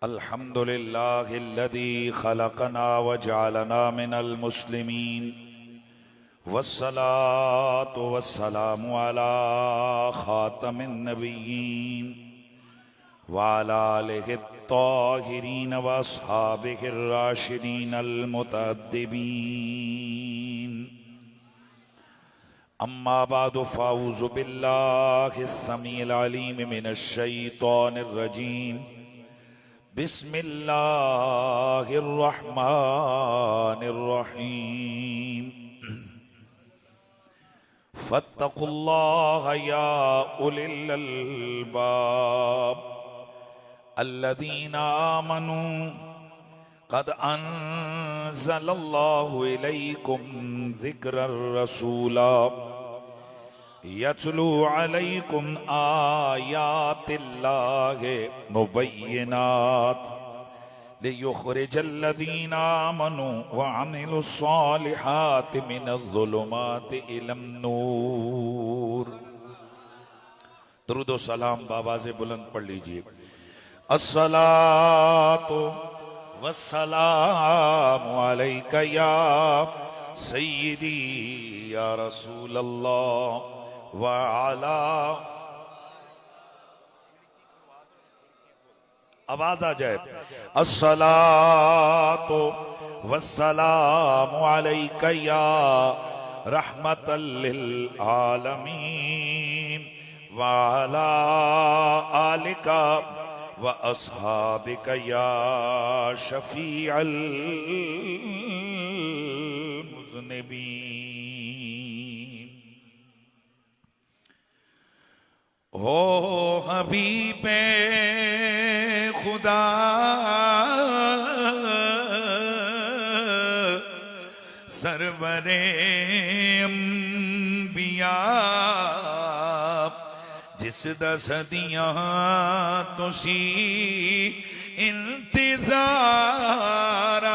अल्हम्दुलिल्लाहिल्लज़ी खलक़ना व जअलना मिनल मुस्लिमीन वस्सलातु वस्सलामु अला खातमिन नबिय्यीन व अला आलिहि त्ताहिरीन व अस्हाबिहि राशिदीन अल मुतअद्दिबीन। अम्मा बादु फ़अऊज़ु बिल्लाहिस समीइल अलीम मिनश शैतानिर रजीम। बिस्मिल्लाहिर रहमानिर रहीम। फत्तकुल्लाह या उलिल अल्बाब अल्लज़ीना आमनू क़द अंज़लल्लाहु इलैकुम ज़िक्रर रसूला यत्लू अलैकुम आयातिल्लाहि मुबय्यिनात लियुख़रिजल्लज़ीना आमनू व अमिलुस्सालिहाति मिनज़्ज़ुलुमाति इलन्नूर। दुरूद व सलाम बाबा से बुलंद पढ़ लीजिए। अस्सलातु वस्सलामु अलैका या सय्यिदी या रसूलल्लाह व अला। आवाज आ जाए। अस्सलातु वस्सलामु अलैका या रहमतल लिल आलमीन व अला आलिका व अस्हाबिका या शफीअल मुज़निबीन। हो हबीबे खुदा सरवरे अंबिया जिस दा सदियां तुसी इंतजार आ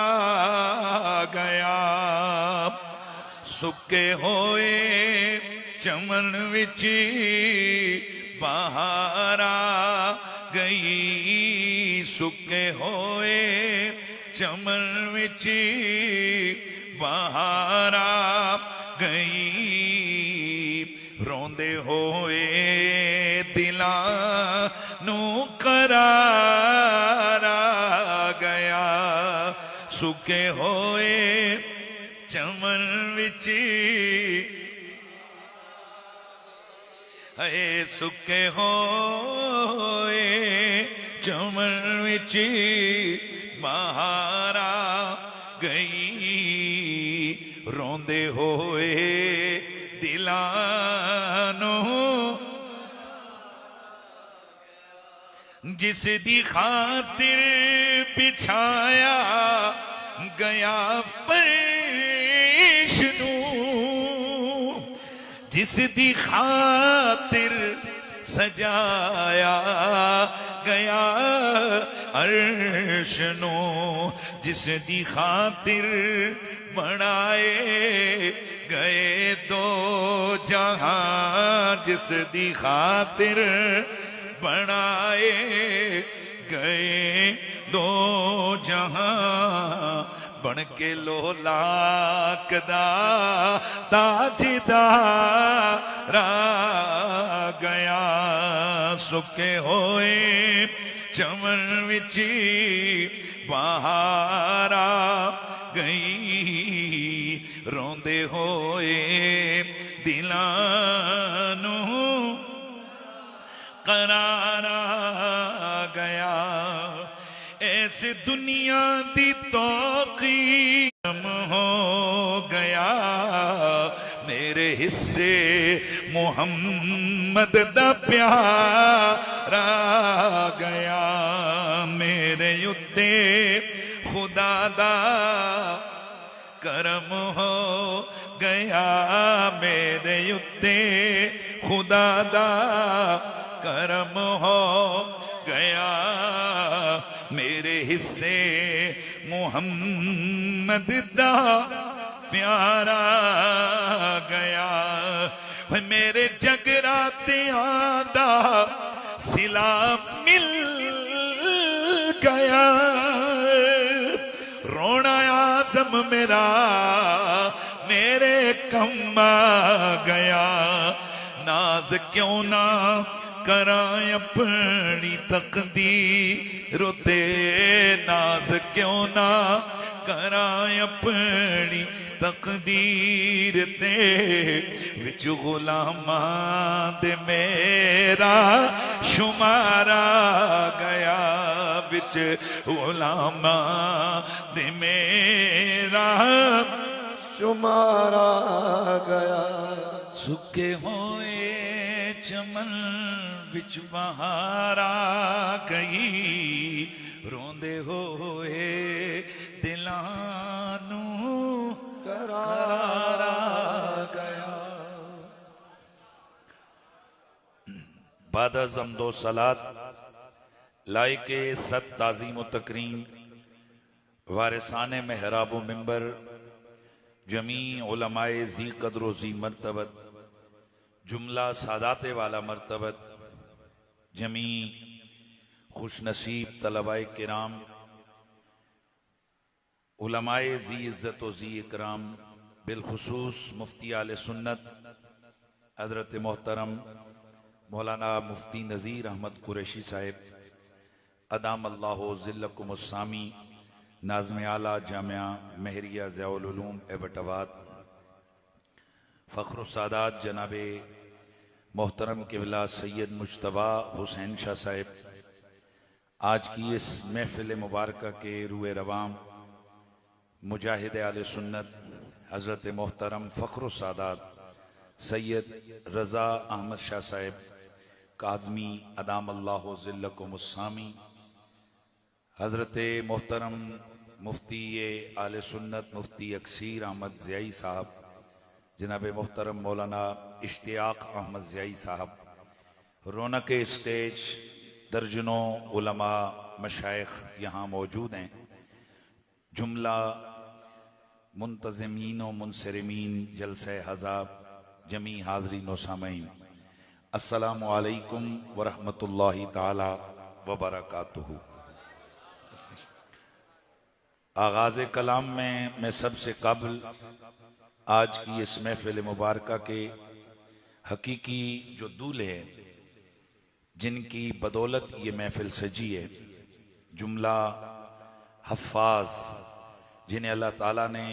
गया। सुके होए चमन विच बहार आ गई। सुके होए चमन विच बहार आ गई। रोंदे होए दिलां नू करार आ गया। सुके होए चमन विच है सुके होए चमन विच बहार आ गई। रोंदे होए दिलां नू जिस दी खातिर बिछाया गया फर्श नू। जिस दी खातिर सजाया गया अर्श नू। जिस दी खातिर बनाए गए दो जहां। जिस दी खातिर बनाए गए दो जहां। बन के लोलाक दा ताजदार आ गया। सुके होए चमन विच बहार आ गई। रोंदे होए दिलां नू करार आ गया। ऐस दुनिया दी तौकीम हो गया। मेरे हिस्से मुहम्मद दा प्यार आ गया। मेरे उत्ते खुदा दा करम हो गया। मेरे उत्ते खुदा दा करम हो गया। मेरे हिस्से मुहम्मद दा प्यारा गया। मेरे जगरातियां दा सिला मिल गया, रोना आज़म मेरा मेरे कम आ गया। नाज क्यों ना करां अपनी तकदीर ते, नाज क्यों ना करां अपनी तकदीर ते, विच गुलामां दे मेरा शुमारा गया, विच गुलामां दे मेरा शुमारा गया। सुके होए चमन विच बहार आ गई, रोंदे होए दिलां नूं करार आ गया। बाद अज़म दो सलात लायके सत ताज़ीम व तकरीम वारिसाने महराब व मिंबर जमी उलमाए जी कदर जी मरतबत जुमला सादाते वाला मरतबत जमी खुश नसीब तलबाए किराम उलमाए जी इज़्ज़त व जी इकराम बिलखुसूस मुफ्ती आले सुन्नत हज़रत मोहतरम मौलाना मुफ्ती नज़ीर अहमद कुरैशी साहिब अदाम अल्लाह ज़िल्लकुम अस्सामी नाज़्म आला जामिया महरिया ज़ियाउल उलूम एबटाबाद फ़ख्र सादात जनाबे मोहतरम किबला सैयद मुज्तबा हुसैन शाह साहिब आज की इस महफिल मुबारक के रूए रवाम मुजाहिद आले सुन्नत हज़रत मोहतरम फ़ख्र सादात सैयद रज़ा अहमद शाह साहिब काज़मी अदाम अल्लाह ज़िल्लकुम अस्सामी हज़रत मोहतरम मुफ्ती आले सुन्नत मुफ्ती अक्सीर अहमद ज़ियाई साहब जनाब मोहतरम मौलाना इश्तियाक अहमद ज़ियाई साहब रौनक स्टेज दर्जनों उलमा मशाइख यहाँ मौजूद हैं। जुमला मुंतज़मीन व मुनसरिमीन जलसे हज़ाब जमी हाज़रीन व सामईन अस्सलामु अलैकुम व रहमतुल्लाहि ताला व बरकातुहू। आगाज़ कलाम में मैं सबसे कबल आज की इस महफिल मुबारक के हकीकी जो दूल्हे हैं जिनकी बदौलत ये महफिल सजी है, जुमला हफ़ाज जिन्हें अल्लाह ताला ने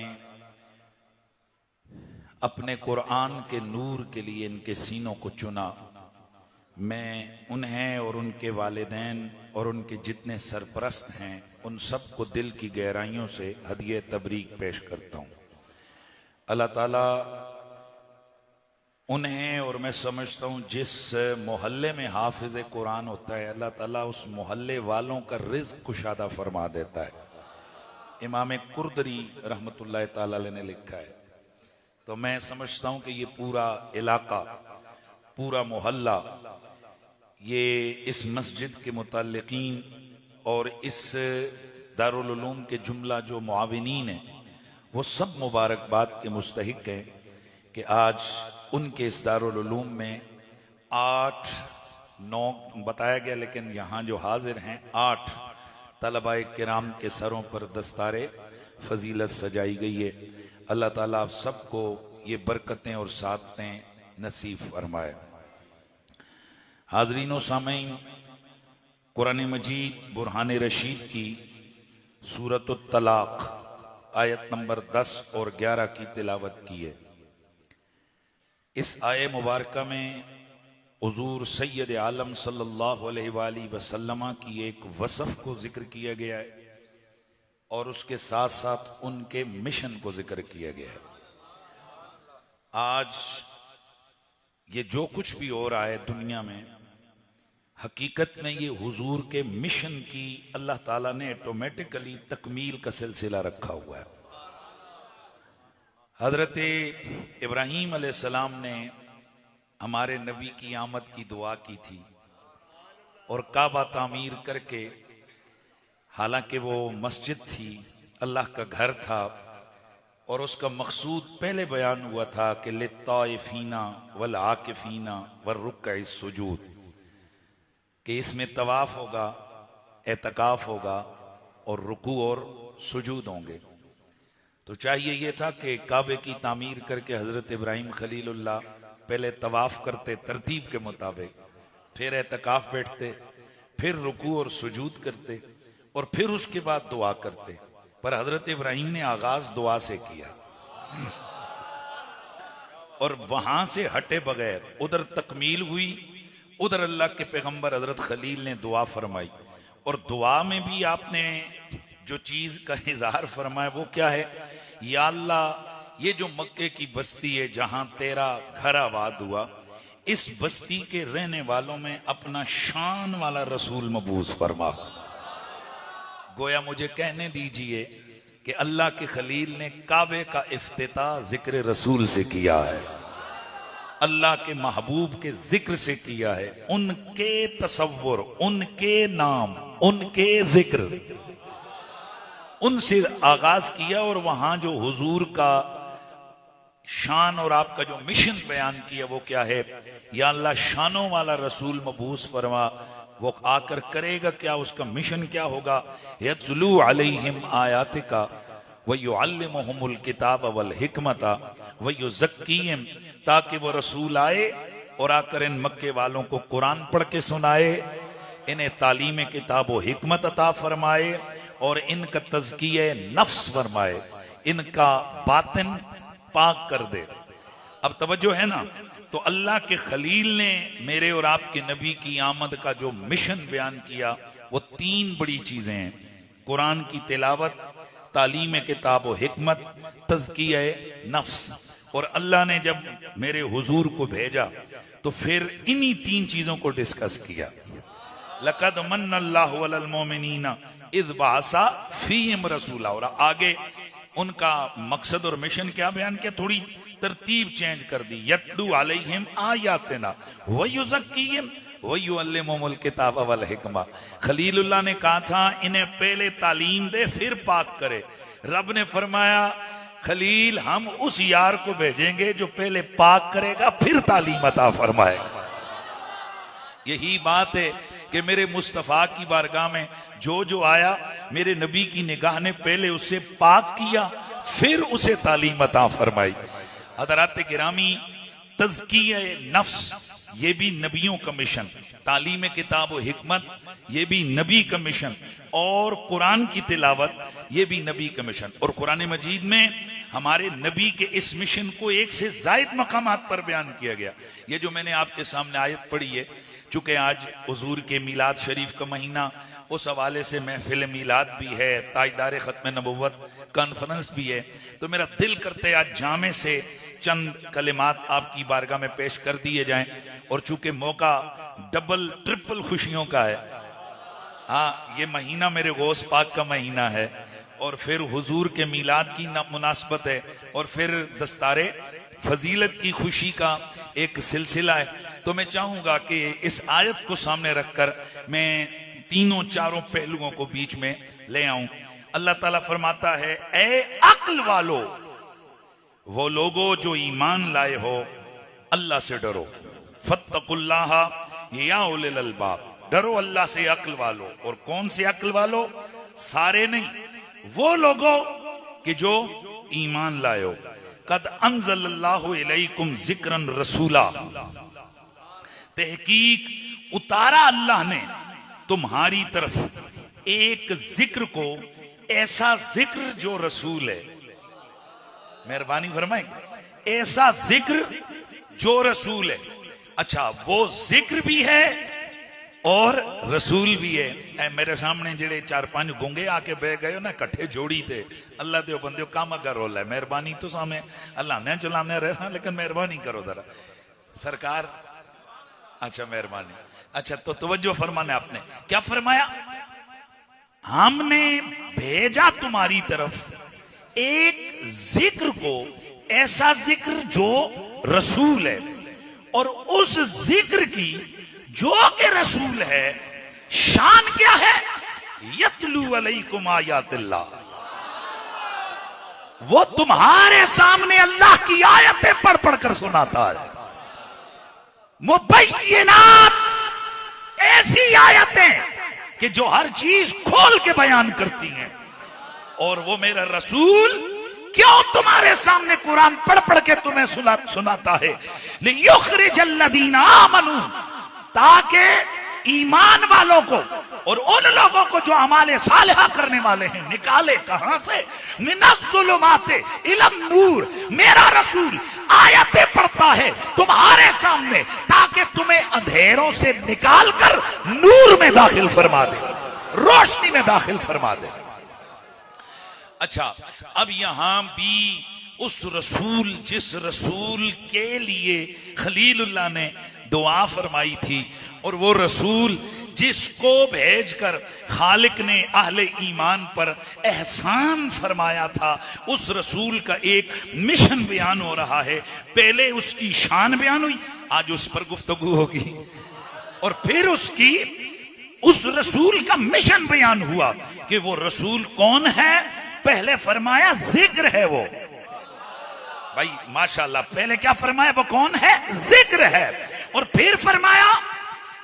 अपने कुरान के नूर के लिए इनके सीनों को चुना, मैं उन्हें और उनके वालिदैन और उनके जितने सरपरस्त हैं उन सब को दिल की गहराइयों से हदिये तबरीक पेश करता हूँ। अल्लाह ताला उन्हें और मैं समझता हूँ जिस मोहल्ले में हाफिज़ कुरान होता है अल्लाह ताला उस मोहल्ले वालों का रिज़्क़ कुशादा फरमा देता है। इमाम कुर्दरी रहमतुल्लाह ताला अलैह ने लिखा है। तो मैं समझता हूँ कि ये पूरा इलाका पूरा मोहल्ला ये इस मस्जिद के मुतल्लिकीन और इस दारुल उलूम के जुमला जो मुआविनीन हैं वो सब मुबारकबाद के मुस्तहिक हैं कि आज उनके इस दारुल उलूम में 8-9 बताया गया, लेकिन यहाँ जो हाजिर हैं 8 तलबाए किराम के सरों पर दस्तारे फजीलत सजाई गई है। अल्लाह ताला आप सबको ये बरकतें और सादतें नसीब फरमाए। हाज़रीन सामईन, कुरान मजीद बुरहान रशीद की सूरत तलाक आयत नंबर 10 और 11 की तिलावत की है। इस आय मुबारक में हुज़ूर सैयद आलम सल्लल्लाहु अलैहि वसल्लम की एक वसफ़ को जिक्र किया गया है और उसके साथ साथ उनके मिशन को जिक्र किया गया है। आज ये जो कुछ भी हो रहा है दुनिया में, हकीकत में ये हुजूर के मिशन की अल्लाह ताला ने ऑटोमेटिकली तकमील का सिलसिला रखा हुआ है। हजरत इब्राहीम अलैहिस्सलाम ने हमारे नबी की आमद की दुआ की थी और काबा तामीर करके, हालांकि वो मस्जिद थी, अल्लाह का घर था और उसका मकसूद पहले बयान हुआ था कि लित्ताइफीना वल आकिफीना वर रुक्का सुजूद, कि इसमें तवाफ होगा, एतकाफ होगा और रुकू और सुजूद होंगे। तो चाहिए ये था कि काबे की तामीर करके हजरत इब्राहिम खलीलुल्लाह पहले तवाफ करते तरतीब के मुताबिक, फिर एतकाफ बैठते, फिर रुकू और सुजूद करते और फिर उसके बाद दुआ करते। पर हजरत इब्राहिम ने आगाज दुआ से किया और वहां से हटे बगैर उधर तकमील हुई, उधर अल्लाह के पैगंबर हजरत खलील ने दुआ फरमाई। और दुआ में भी आपने जो चीज का इजहार फरमाया वो क्या है? या अल्लाह, ये जो मक्के की बस्ती है जहां तेरा घर आबाद हुआ, इस बस्ती के रहने वालों में अपना शान वाला रसूल मबूस फरमा। गोया मुझे कहने दीजिए कि अल्लाह के खलील ने काबे का इफ्तिताह जिक्र रसूल से किया है, अल्लाह के महबूब के जिक्र से किया है, उनके तसव्वुर, उनके नाम, उनके जिक्र, उनसे आगाज किया। और वहां जो हुजूर का शान और आपका जो मिशन बयान किया वो क्या है? या अल्लाह, शानों वाला रसूल मबूस फरमा, वो आकर करेगा क्या? उसका मिशन क्या होगा? यत्लू अलैहिम आयातिका व युअल्लिमुहुमुल किताब वल हिकमता व युज़क्कीहिम, ताकि वो रसूल आए और आकर इन मक्के वालों को कुरान पढ़ के सुनाए, इन्हें तालीम किताब व हिकमत अता फरमाए और इनका तज़किया नफ्स फरमाए, इनका बातिन पाक कर दे। अब तवज्जो है ना? तो अल्लाह के खलील ने मेरे और आपके नबी की आमद का जो मिशन बयान किया वो तीन बड़ी चीजें हैं: कुरान की तिलावत, तालीम किताब व हिकमत, तज़किया नफ्स। और अल्लाह ने जब मेरे हुजूर को भेजा तो फिर इन्हीं तीन चीजों को डिस्कस किया। लक़द मन्नल्लाहु अलल मोमिनीना इज़ बअसा फ़ीहिम रसूला। और आगे उनका मकसद और मिशन क्या बयान किया, थोड़ी तरतीब चेंज कर दी। यत्लू अलैहिम आयातिना व युज़क्कीहिम व युअल्लिमुहुमुल किताब वल हिकमा। खलीलुल्लाह ने कहा था इन्हें पहले तालीम दे फिर पाक करे। रब ने फरमाया खलील, हम उस यार को भेजेंगे जो पहले पाक करेगा फिर तालीम अता फरमाएगा। यही बात है कि मेरे मुस्तफा की बारगाह में जो आया, मेरे नबी की निगाह ने पहले उसे पाक किया फिर उसे तालीम अता फरमाई। हज़रात गिरामी, तज़किया नफ्स ये भी नबियों का मिशन, तालीम किताब व हिकमत ये भी नबी का मिशन, और कुरान की तिलावत ये भी नबी का मिशन। और कुरान मजीद में हमारे नबी के इस मिशन को एक से जायद मकामात पर बयान किया गया। ये जो मैंने आपके सामने आयत पढ़ी है, चूंकि आज हुजूर के मिलाद शरीफ का महीना, उस हवाले से महफिल मिलाद भी है, ताजदार खत्म नबुव्वत कॉन्फ्रेंस भी है, तो मेरा दिल करते आज जामे से चंद कलिमात आपकी बारगाह में पेश कर दिए जाएं। और चूंकि मौका डबल ट्रिपल खुशियों का है, हाँ, ये महीना मेरे गौस पाक का महीना है और फिर हुजूर के मिलाद की मुनासबत है और फिर दस्तारे फजीलत की खुशी का एक सिलसिला है। तो मैं चाहूंगा कि इस आयत को सामने रखकर मैं तीनों चारों पहलुओं को बीच में ले आऊं। अल्लाह ताला फरमाता है, ए अक्ल वालो, वो लोगो जो ईमान लाए हो, अल्लाह से डरो। फत्तकुल्लाह या उलिल अलबाब, डरो अल्लाह से अक्ल वालो। और कौन से अक्ल वालो? सारे नहीं, वो लोगों कि जो ईमान लाए हो। कद अंज़लल्लाहु इलैकुम ज़िक्रन रसूला, तहकीक उतारा अल्लाह ने तुम्हारी तरफ एक जिक्र को, ऐसा जिक्र जो रसूल है। मेहरबानी फरमाएंगे, ऐसा जिक्र जो रसूल है। अच्छा, वो जिक्र भी है और रसूल भी है। मेरे सामने जेड़े 4-5 गुंगे आके बह गए हो ना, कट्ठे जोड़ी थे, अल्लाह दे बंदे काम अगर रोल है, मेहरबानी तो सामने अल्लाह ने चलाने रहे, लेकिन मेहरबानी करो जरा सरकार। अच्छा मेहरबानी। अच्छा, तो तवज्जो फरमाने आपने क्या फरमाया? हमने भेजा तुम्हारी तरफ एक जिक्र को, ऐसा जिक्र जो रसूल है, और उस जिक्र की जो के रसूल है शान क्या है? यत्लू अलैकुम आयातिल्लाह, वो तुम्हारे सामने अल्लाह की आयतें पढ़ पढ़ कर सुनाता है। मुबय्यिनात, ऐसी आयतें कि जो हर चीज खोल के बयान करती हैं। और वो मेरा रसूल क्यों तुम्हारे सामने कुरान पढ़ पढ़ के तुम्हें सुनाता है? लियुखरिजल्लज़ीना आमनू, ताकि ईमान वालों को और उन लोगों को जो अमाले सालिहा करने वाले हैं निकाले। कहां से? मिनज़्ज़ुलुमाति इलन नूर। मेरा रसूल आयतें पढ़ता है तुम्हारे सामने ताकि तुम्हें अंधेरों से निकाल कर नूर में दाखिल फरमा दे, रोशनी में दाखिल फरमा दे। अच्छा, अब यहां भी उस रसूल, जिस रसूल के लिए खलीलुल्लाह ने दुआ फरमाई थी, और वो रसूल जिसको भेजकर खालिक ने अहले ईमान पर एहसान फरमाया था, उस रसूल का एक मिशन बयान हो रहा है। पहले उसकी शान बयान हुई, आज उस पर गुफ्तगू होगी, और फिर उस रसूल का मिशन बयान हुआ कि वो रसूल कौन है। पहले फरमाया जिक्र है वो, भाई माशाल्लाह, पहले क्या फरमाया? वो कौन है? जिक्र है। और फिर फरमाया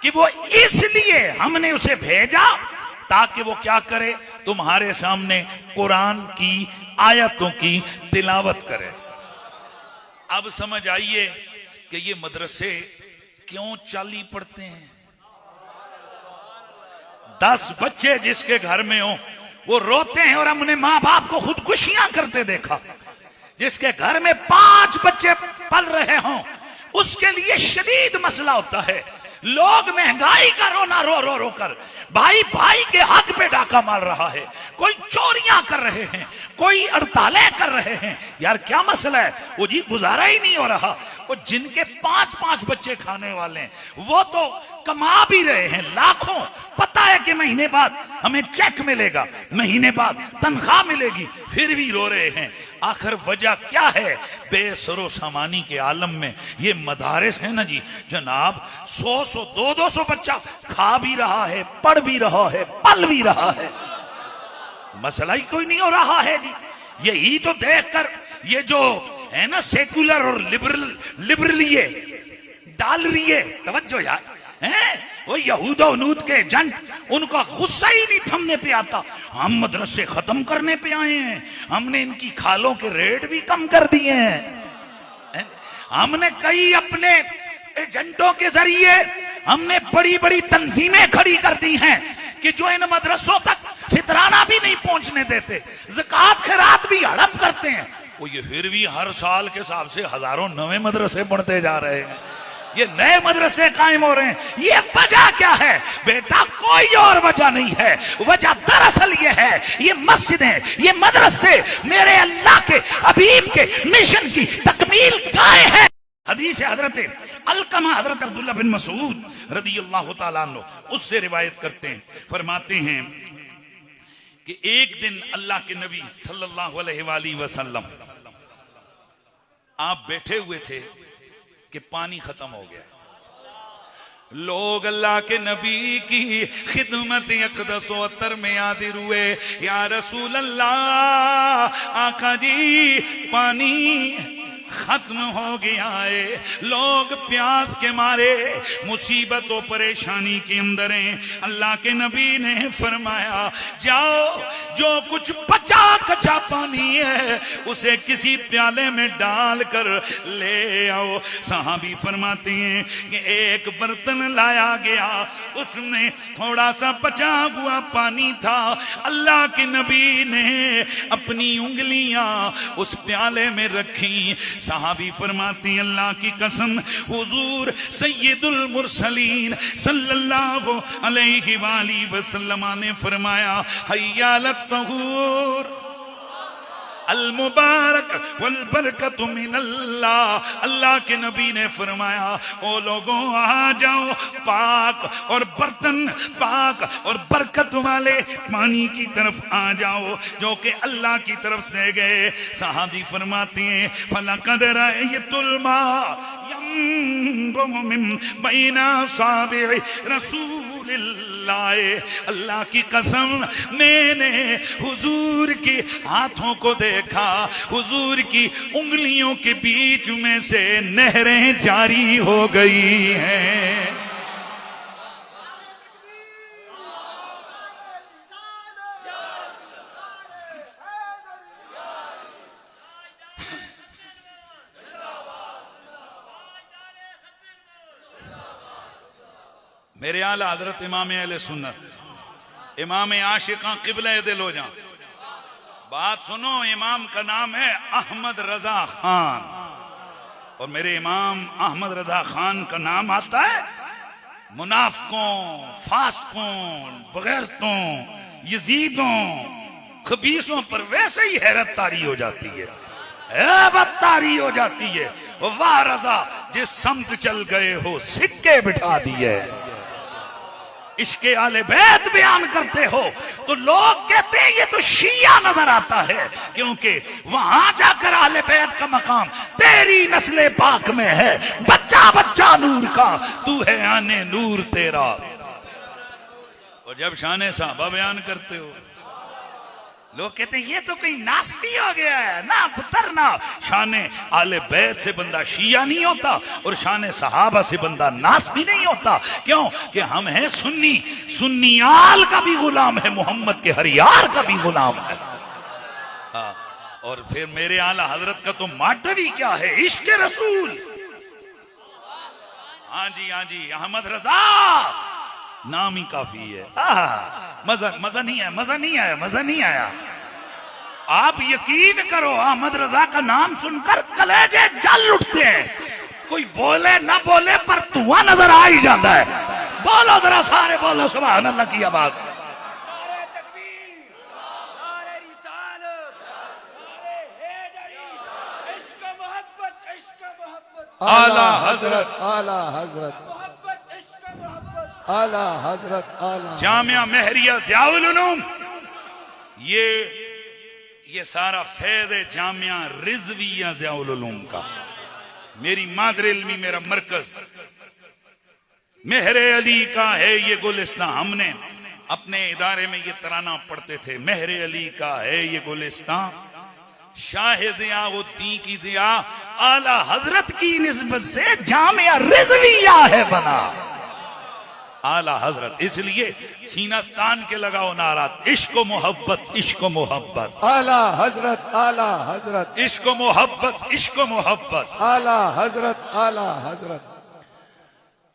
कि वो इसलिए हमने उसे भेजा ताकि वो क्या करे? तुम्हारे सामने कुरान की आयतों की तिलावत करे। अब समझ आइए कि ये मदरसे क्यों चाली पड़ते हैं। 10 बच्चे जिसके घर में हो वो रोते हैं, और हमने माँ बाप को खुदकुशियां करते देखा। जिसके घर में 5 बच्चे पल रहे हों उसके लिए शदीद मसला होता है। लोग महंगाई का रोना रो रो रो कर भाई भाई के हक पे डाका मार रहा है, कोई चोरियां कर रहे हैं, कोई हड़तालें कर रहे हैं। यार क्या मसला है? वो जी गुजारा ही नहीं हो रहा। वो जिनके 5-5 बच्चे खाने वाले हैं वो तो कमा भी रहे हैं लाखों, पता है कि महीने बाद हमें चेक मिलेगा, महीने बाद तनख्वाह मिलेगी, फिर भी रो रहे हैं। आखिर वजह क्या है? बेसरो सामानी के आलम में ये मदारिस है ना जी जनाब, 100 200 बच्चा खा भी रहा है, पढ़ भी रहा है, पल भी रहा है, मसला ही कोई नहीं हो रहा है जी। यही तो देखकर ये जो है ना सेकुलर और लिबरल ये डाल रही है, तवज्जो यार, हैं वो यहूद के एजेंट, उनका गुस्सा ही नहीं थमने पे आता। हम मदरसे खत्म करने पे आए हैं, हमने इनकी खालों के रेट भी कम कर दिए हैं, हमने कई अपने एजेंटों के जरिए हमने बड़ी बड़ी तंजीमें खड़ी कर दी हैं कि जो इन मदरसों तक फितराना भी नहीं पहुंचने देते, ज़कात खैरात भी हड़प करते हैं। वो ये फिर भी हर साल के हिसाब से हजारों नए मदरसे बढ़ते जा रहे हैं, ये नए मदरसे कायम हो रहे हैं। ये वजह क्या है बेटा? कोई और वजह नहीं है। वजह दरअसल ये है, ये मस्जिदें, ये मदरसे मेरे अल्लाह के हबीब के मिशन की तकमील गाए हैं। हदीस हजरत अलकमा हजरत अब्दुल्लाह बिन मसूद रदियल्लाहु ताला अन्हु उससे रिवायत करते हैं, फरमाते हैं कि एक दिन अल्लाह के नबी सल्लल्लाहु अलैहि वसल्लम आप बैठे हुए थे कि पानी खत्म हो गया। लोग अल्लाह के नबी की खिदमत अक़दस व अतर में हाजिर हुए, या रसूल अल्लाह, आका जी पानी खत्म हो गया है। लोग प्यास के मारे मुसीबत और परेशानी के अंदर हैं। अल्लाह के नबी ने फरमाया जाओ जो कुछ बचा कचा पानी है उसे किसी प्याले में डाल कर ले आओ। सहाबी फरमाते हैं कि एक बर्तन लाया गया, उसमें थोड़ा सा बचा हुआ पानी था। अल्लाह के नबी ने अपनी उंगलियां उस प्याले में रखी। सहाबी फरमाती अल्लाह की कसम, हुजूर सैयदुल मुरसलीन सल्लल्लाहु अलैहि वसल्लम ने फरमाया हय्या लत तहूर अल मुबारक वल बरकतु मिनल्लाह। अल्लाह के नबी ने फरमाया ओ लोगों आ जाओ, पाक और बर्तन पाक और बरकत वाले पानी की तरफ आ जाओ जो कि अल्लाह की तरफ से गए। सहाबी फरमाते हैं फलक़द रअयतुल मा यंबु मिन बैना साबि'i रसूलिल्लाह। अल्लाह की कसम मैंने हुजूर के हाथों को देखा, हुजूर की उंगलियों के बीच में से नहरें जारी हो गई हैं। मेरे आला हजरत इमाम अहले सुन्नत, इमाम आशिकां क़िबले दिल हो जा। बात सुनो, इमाम का नाम है अहमद रजा खान, और मेरे इमाम अहमद रजा खान का नाम आता है मुनाफिकों, फासिकों, बगैरतों, यजीदों, खबीसों पर वैसे ही हैरत तारी हो जाती है, हैबत तारी हो जाती है। वाह रजा जिस समत चल गए हो सिक्के बिठा दिए। इश्के आले बैत बयान करते हो तो लोग कहते हैं ये तो शिया नजर आता है, क्योंकि वहां जाकर आले बैत का मकाम तेरी नस्ले पाक में है। बच्चा बच्चा नूर का तू है आने नूर तेरा। और जब शाने साहबा बयान करते हो लोग कहते हैं ये तो कोई नासबी हो गया है। ना पुत्र ना, शाने आले बैत से बंदा शिया नहीं होता और शाने सहाबा से बंदा नासबी नहीं होता। क्यों कि हम हैं सुन्नी, सुन्नियाल का भी गुलाम है, मोहम्मद के हर यार का भी गुलाम है। और फिर मेरे आला हजरत का तो माटो भी क्या है, इश्क रसूल। हाँ जी, अहमद रजा नाम ही काफी है। मजा नहीं आया। आप यकीन करो, अहमद रजा का नाम सुनकर कलेजे जल उठते हैं। कोई बोले ना बोले पर धुआं नजर आ ही जाता है। बोलो जरा सारे, बोलो सुभान अल्लाह की आवाज। आला हजरत, आला हजरत, आला हजरत, आला जामिया महरिया ज़ियाउल उलूम। ये सारा फैज़ जामिया रिज़विया ज़ियाउल उलूम का, मेरी मादर इल्मी, मेरा मरकज मेहरे अली का है ये गुलिस्तां। हमने अपने इदारे में ये तराना पढ़ते थे, मेहरे अली का है ये गुलिस्तां, शाह ज़ियाउद्दीन की ज़िया आला हजरत की निस्बत से जामिया रिज़विया है बना आला हजरत। इसलिए सीना तान के लगाओ नारा, इश्क मोहब्बत, इश्क मोहब्बत, आला हजरत, आला हजरत, इश्क मोहब्बत, इश्क मोहब्बत, आला हजरत, आला हजरत।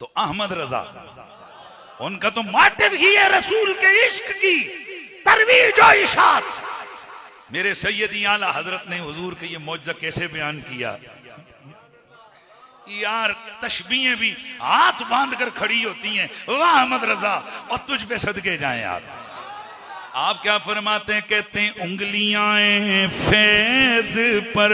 तो अहमद रजा, उनका तो माटिव ही है रसूल के इश्क की तरवीज और इशात। मेरे सैयदी आला हजरत ने हुजूर के ये मौजज़ा कैसे बयान किया यार, तशबीहें भी हाथ बांध कर खड़ी होती हैं। वाह अहमद रजा, और तुझ पे सदके जाएं। आप क्या फरमाते हैं, कहते हैं उंगलियां फैज पर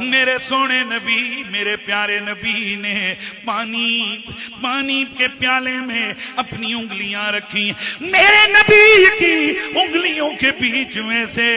मेरे सोने नबी, मेरे प्यारे नबी ने पानी के प्याले में अपनी उंगलियां रखी। मेरे नबी की उंगलियों के बीच में से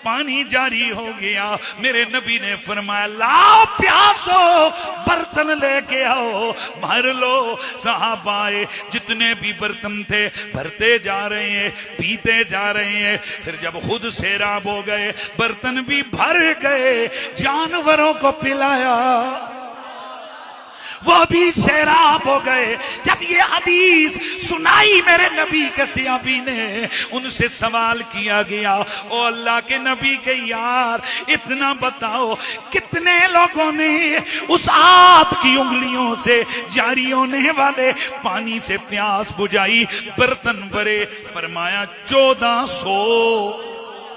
पानी जारी हो गया। मेरे नबी ने फरमाया लाओ प्यासो, बर्तन लेके आओ, भर लो। सहाबाए जितने भी बर्तन थे भरते जा रहे हैं, पीते जा रहे हैं। फिर जब खुद सैराब हो गए, बर्तन भी भर गए, जानवरों को पिलाया, वो भी सैराब हो गए। जब ये हदीस सुनाई मेरे नबी के सियाबी ने, उनसे सवाल किया गया, ओ अल्लाह के नबी के यार, इतना बताओ कितने लोगों ने उस हाथ की उंगलियों से जारी होने वाले पानी से प्यास बुझाई, बर्तन भरे? फरमाया 1400।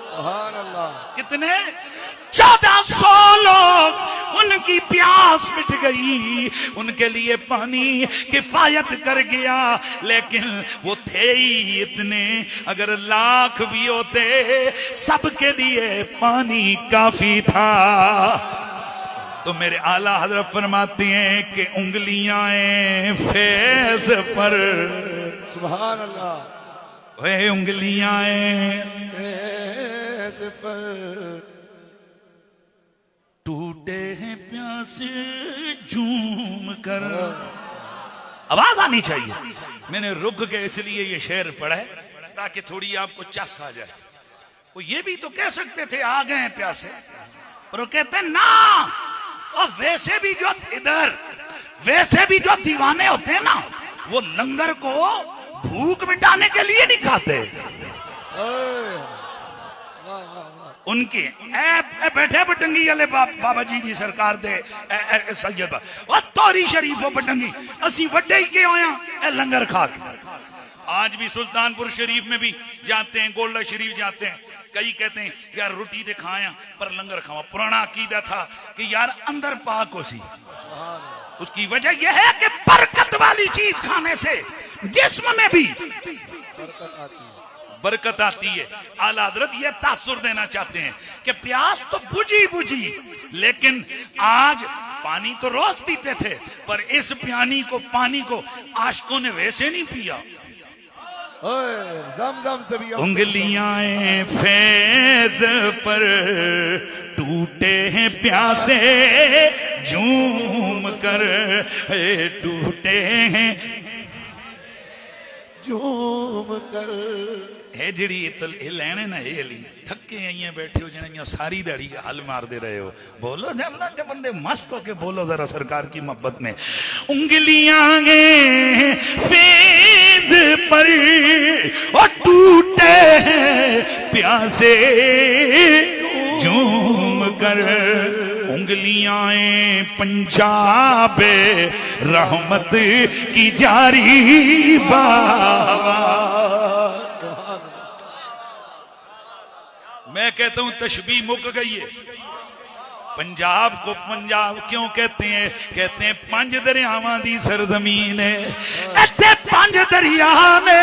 सुभान अल्लाह। कितने? 1400 लोग, उनकी प्यास मिट गई, उनके लिए पानी किफायत कर गया। लेकिन वो थे ही इतने, अगर लाख भी होते सबके लिए पानी काफी था। तो मेरे आला हजरत फरमाते हैं कि उंगलियां फैज पर, सुभान अल्लाह, वे उंगलियां फैज पर टूटे हैं प्यासे झूम कर। आवाज आनी चाहिए। मैंने रुक के इसलिए ये शेर पढ़ा है ताकि थोड़ी आपको चस आ जाए। वो ये भी तो कह सकते थे आ गए प्यासे, पर वो कहते ना, और वैसे भी जो इधर वैसे भी जो दीवाने होते हैं ना, वो लंगर को भूख मिटाने के लिए नहीं खाते। उनके ए बैठे बटंगी वाले बाबा जी की सरकार दे सैयद और तोरी शरीफ बटंगी असी वड्डे ही के होया ए लंगर खा के। आज भी सुल्तानपुर शरीफ में भी जाते हैं, गोल्डा शरीफ जाते हैं, कई कहते हैं यार रोटी दे खाया पर लंगर खावा। पुराना अकीदा था कि यार अंदर पाक हो सी। उसकी वजह यह है कि बरकत वाली चीज खाने से जिस्म में भी बरकत आती है। आला हजरत ये तासुर देना चाहते हैं कि प्यास तो बुझी बुझी, लेकिन आज पानी तो रोज पीते थे, पर इस पानी को आशिकों ने वैसे नहीं पिया। ज़म-ज़म से भी उंगलियां फैज पर टूटे हैं प्यासे झूम कर, टूटे हैं झूम कर। है जिड़ी लैने ना ये थके आई बैठे हो जने सारी दाढ़ी हल मार दे रहे हो। बोलो जानना के बंदे मस्त हो के बोलो जरा सरकार की मोहब्बत में। उंगलियां फेज पर और टूटे प्यासे झूम कर, उंगलियां पंजाब रहमत की जारी बाबा। मैं कहता हूं तशबीह मुक गई है। पंजाब को पंजाब क्यों कहते हैं? कहते हैं पंज दरियावां दी सरजमीन है। इत्थे पंज दरिया ने,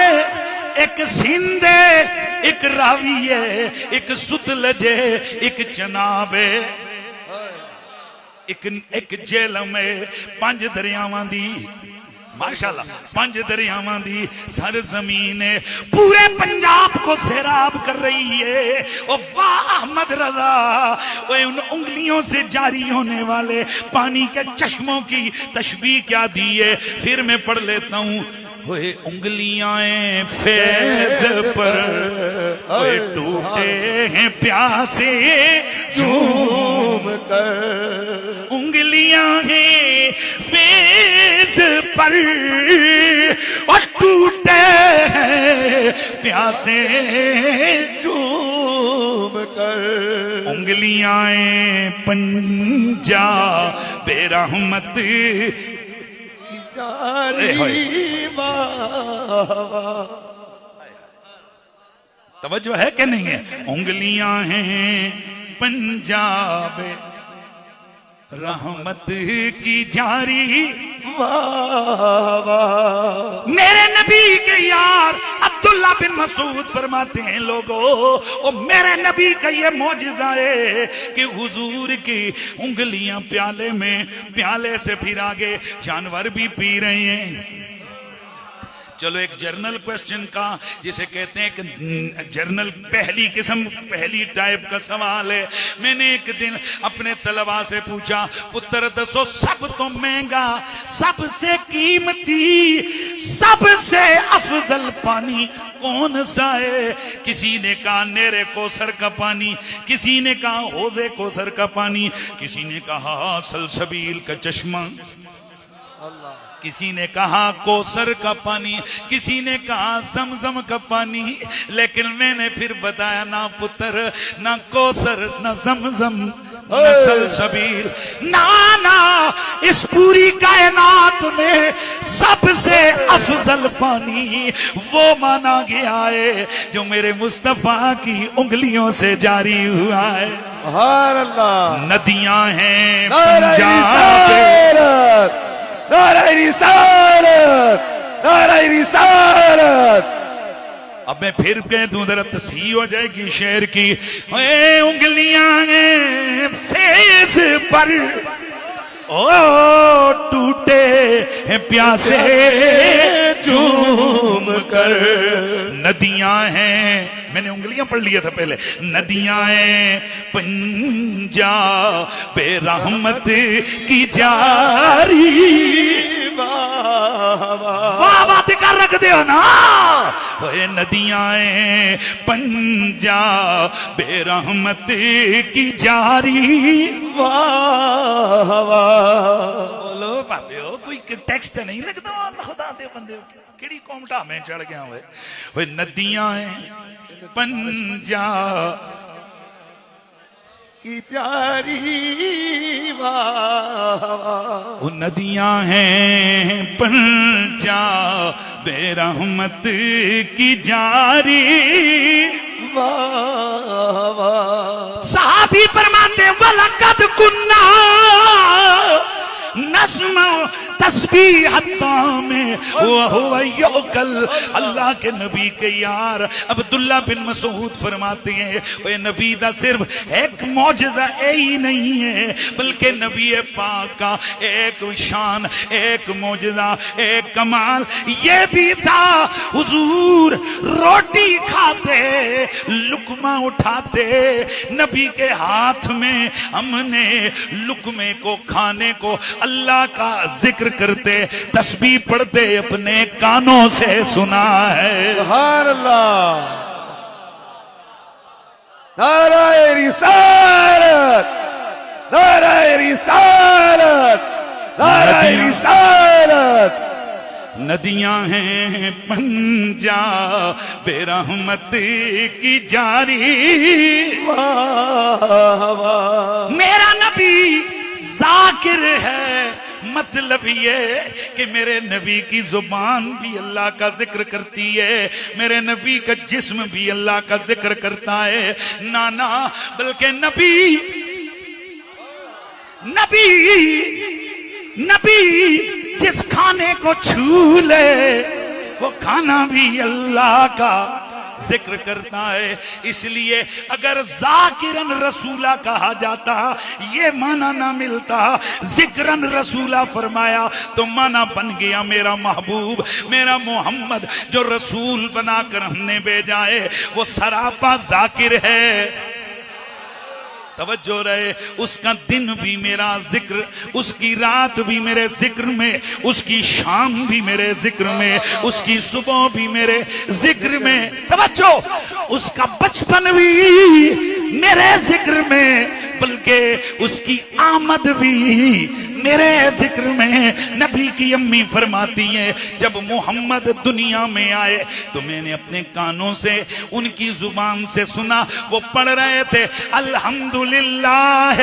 एक सिंध है, एक रावी है, एक सुतलज है, एक चनाब है, एक झेलम है। पंज दरियावां दी माशाल्लाह, पंज दरियावां दी सरजमीन है, पूरे पंजाब को सैराब कर रही है। ओ वाह अहमद रजा, उन उंगलियों से जारी होने वाले पानी के चश्मों की तशबीह क्या दी है। फिर मैं पढ़ लेता हूं। ओए उंगलियां फैज पर ओए टूटे हैं प्यासे झूम कर, उंगलियां हैं फैज पर और टूटे हैं प्यासे झूम कर, उंगलियां पंजाब रहमत तवज्जो है कि नहीं है? उंगलियां हैं पंजाब रहमत की जारी मेरे नबी के यार अब्दुल्ला बिन मसूद फरमाते हैं, लोगों ओ मेरे नबी का ये मौजिज़ा है कि हुजूर की उंगलियां प्याले में, प्याले से फिर आगे जानवर भी पी रहे हैं। चलो एक जर्नल क्वेश्चन का, जिसे कहते हैं कि जर्नल पहली किस्म, पहली टाइप का सवाल है। मैंने एक दिन अपने तलबा से पूछा, पुत्र दसो सब तो महंगा, सबसे कीमती, सबसे अफजल पानी कौन सा है? किसी ने कहा नेरे कोसर का पानी, किसी ने कहा हौजे कोसर का पानी, किसी ने कहा सलसबील का चश्मा, किसी ने कहा कोसर का पानी, किसी ने कहा जमजम का पानी। लेकिन मैंने फिर बताया ना पुत्र, ना कोसर, ना जमजम, ना सलसबील, ना ना, इस पूरी कायनात में सबसे अफजल पानी वो माना गया है जो मेरे मुस्तफा की उंगलियों से जारी हुआ है। नदियां हैं पंजाब, नारे रिसालत, नारे रिसालत। अब मैं फिर कह दूं जरा तस्हीह हो जाएगी शेर की। उंगलियां फेस पर ओ टूटे हैं प्यासे झूम कर, नदियां हैं, मैंने उंगलियां पढ़ लिया था पहले, नदियां हैं पंजाब रहमत की जारी। वाह बात कर रख दे हो ना। नदियां हैं पंजाब रहमत की जारी। वाह बोलो बाबे, कोई टेक्स्ट नहीं लगता अल्लाह खुदा दे बंदे केड़ी कौम ढा में चढ़ गया हुए। नदियां हैं पंजाब की जारी वाह वो नदियां हैं पंजाब रहमत की जारी। वाह वाह। साहबी फरमाते वलकद कुन्ना नस्म तस्बीह में कल। अल्लाह के नबी के यार अब्दुल्ला बिन मसूद फरमाते हैं वो नबी दा सिर्फ एक मौजज़ा ही नहीं है बल्कि नबी पाक का एक शान, एक मौजज़ा, एक कमाल ये भी था। हुजूर रोटी खाते, लुकमा उठाते, नबी के हाथ में हमने लुकमे को खाने को अल्लाह का जिक्र करते, तस्बीह पढ़ते अपने कानों से सुना है। सुभान अल्लाह। नाराए रिसालत, नाराए रिसालत, नाराए रिसालत। नदियां हैं पंजाब बेरहमत की जारी। वाह वाह। मेरा नबी जाकिर है, मतलब ये कि मेरे नबी की जुबान भी अल्लाह का जिक्र करती है, मेरे नबी का जिस्म भी अल्लाह का जिक्र करता है। नाना बल्कि नबी नबी नबी जिस खाने को छू ले वो खाना भी अल्लाह का जिक्र करता है। इसलिए अगर जाकिरन रसूला कहा जाता ये माना ना मिलता, जिक्रन रसूला फरमाया तो माना बन गया मेरा महबूब, मेरा मोहम्मद जो रसूल बनाकर हमने भेजा है वो सरापा जाकिर है। तवज्जो रहे, उसका दिन भी मेरा जिक्र, उसकी रात भी मेरे जिक्र में, उसकी शाम भी मेरे जिक्र में, उसकी सुबह भी मेरे जिक्र में। तवज्जो, उसका बचपन भी मेरे जिक्र में, बल्कि उसकी आमद भी मेरे जिक्र में। नबी की अम्मी फरमाती है जब मोहम्मद दुनिया में आए तो मैंने अपने कानों से उनकी जुबान से सुना, वो पढ़ रहे थे अल्हम्दुलिल्लाह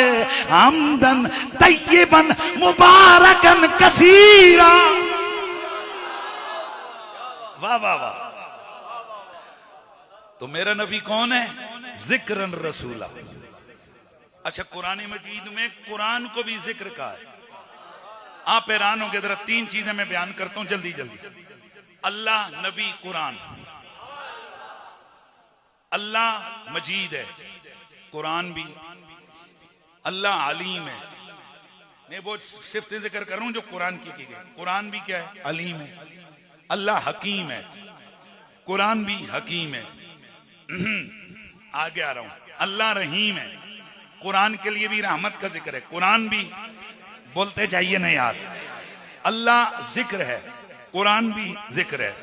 हम्दन तय्यबन मुबारकन कसीरा। वाह वाह वाह। तो मेरा नबी कौन है? जिक्रन रसूला। अच्छा, कुरान मजीद में कुरान को भी जिक्र का है। आप हैरान होंगे, जरा तीन चीजें मैं बयान करता हूं जल्दी जल्दी। अल्लाह, नबी, कुरान। अल्लाह मजीद है, कुरान भी। अल्लाह अलीम है। मैं वो सिफ्तें जिक्र कर रहा हूं जो कुरान की गई। कुरान भी क्या है? अलीम है। अल्लाह हकीम है, कुरान भी हकीम है। आगे आ रहा हूं। अल्लाह रहीम है, कुरान के लिए भी रहमत का जिक्र है, कुरान भी। बोलते जाइए ना यार। अल्लाह जिक्र है, कुरान भी जिक्र है।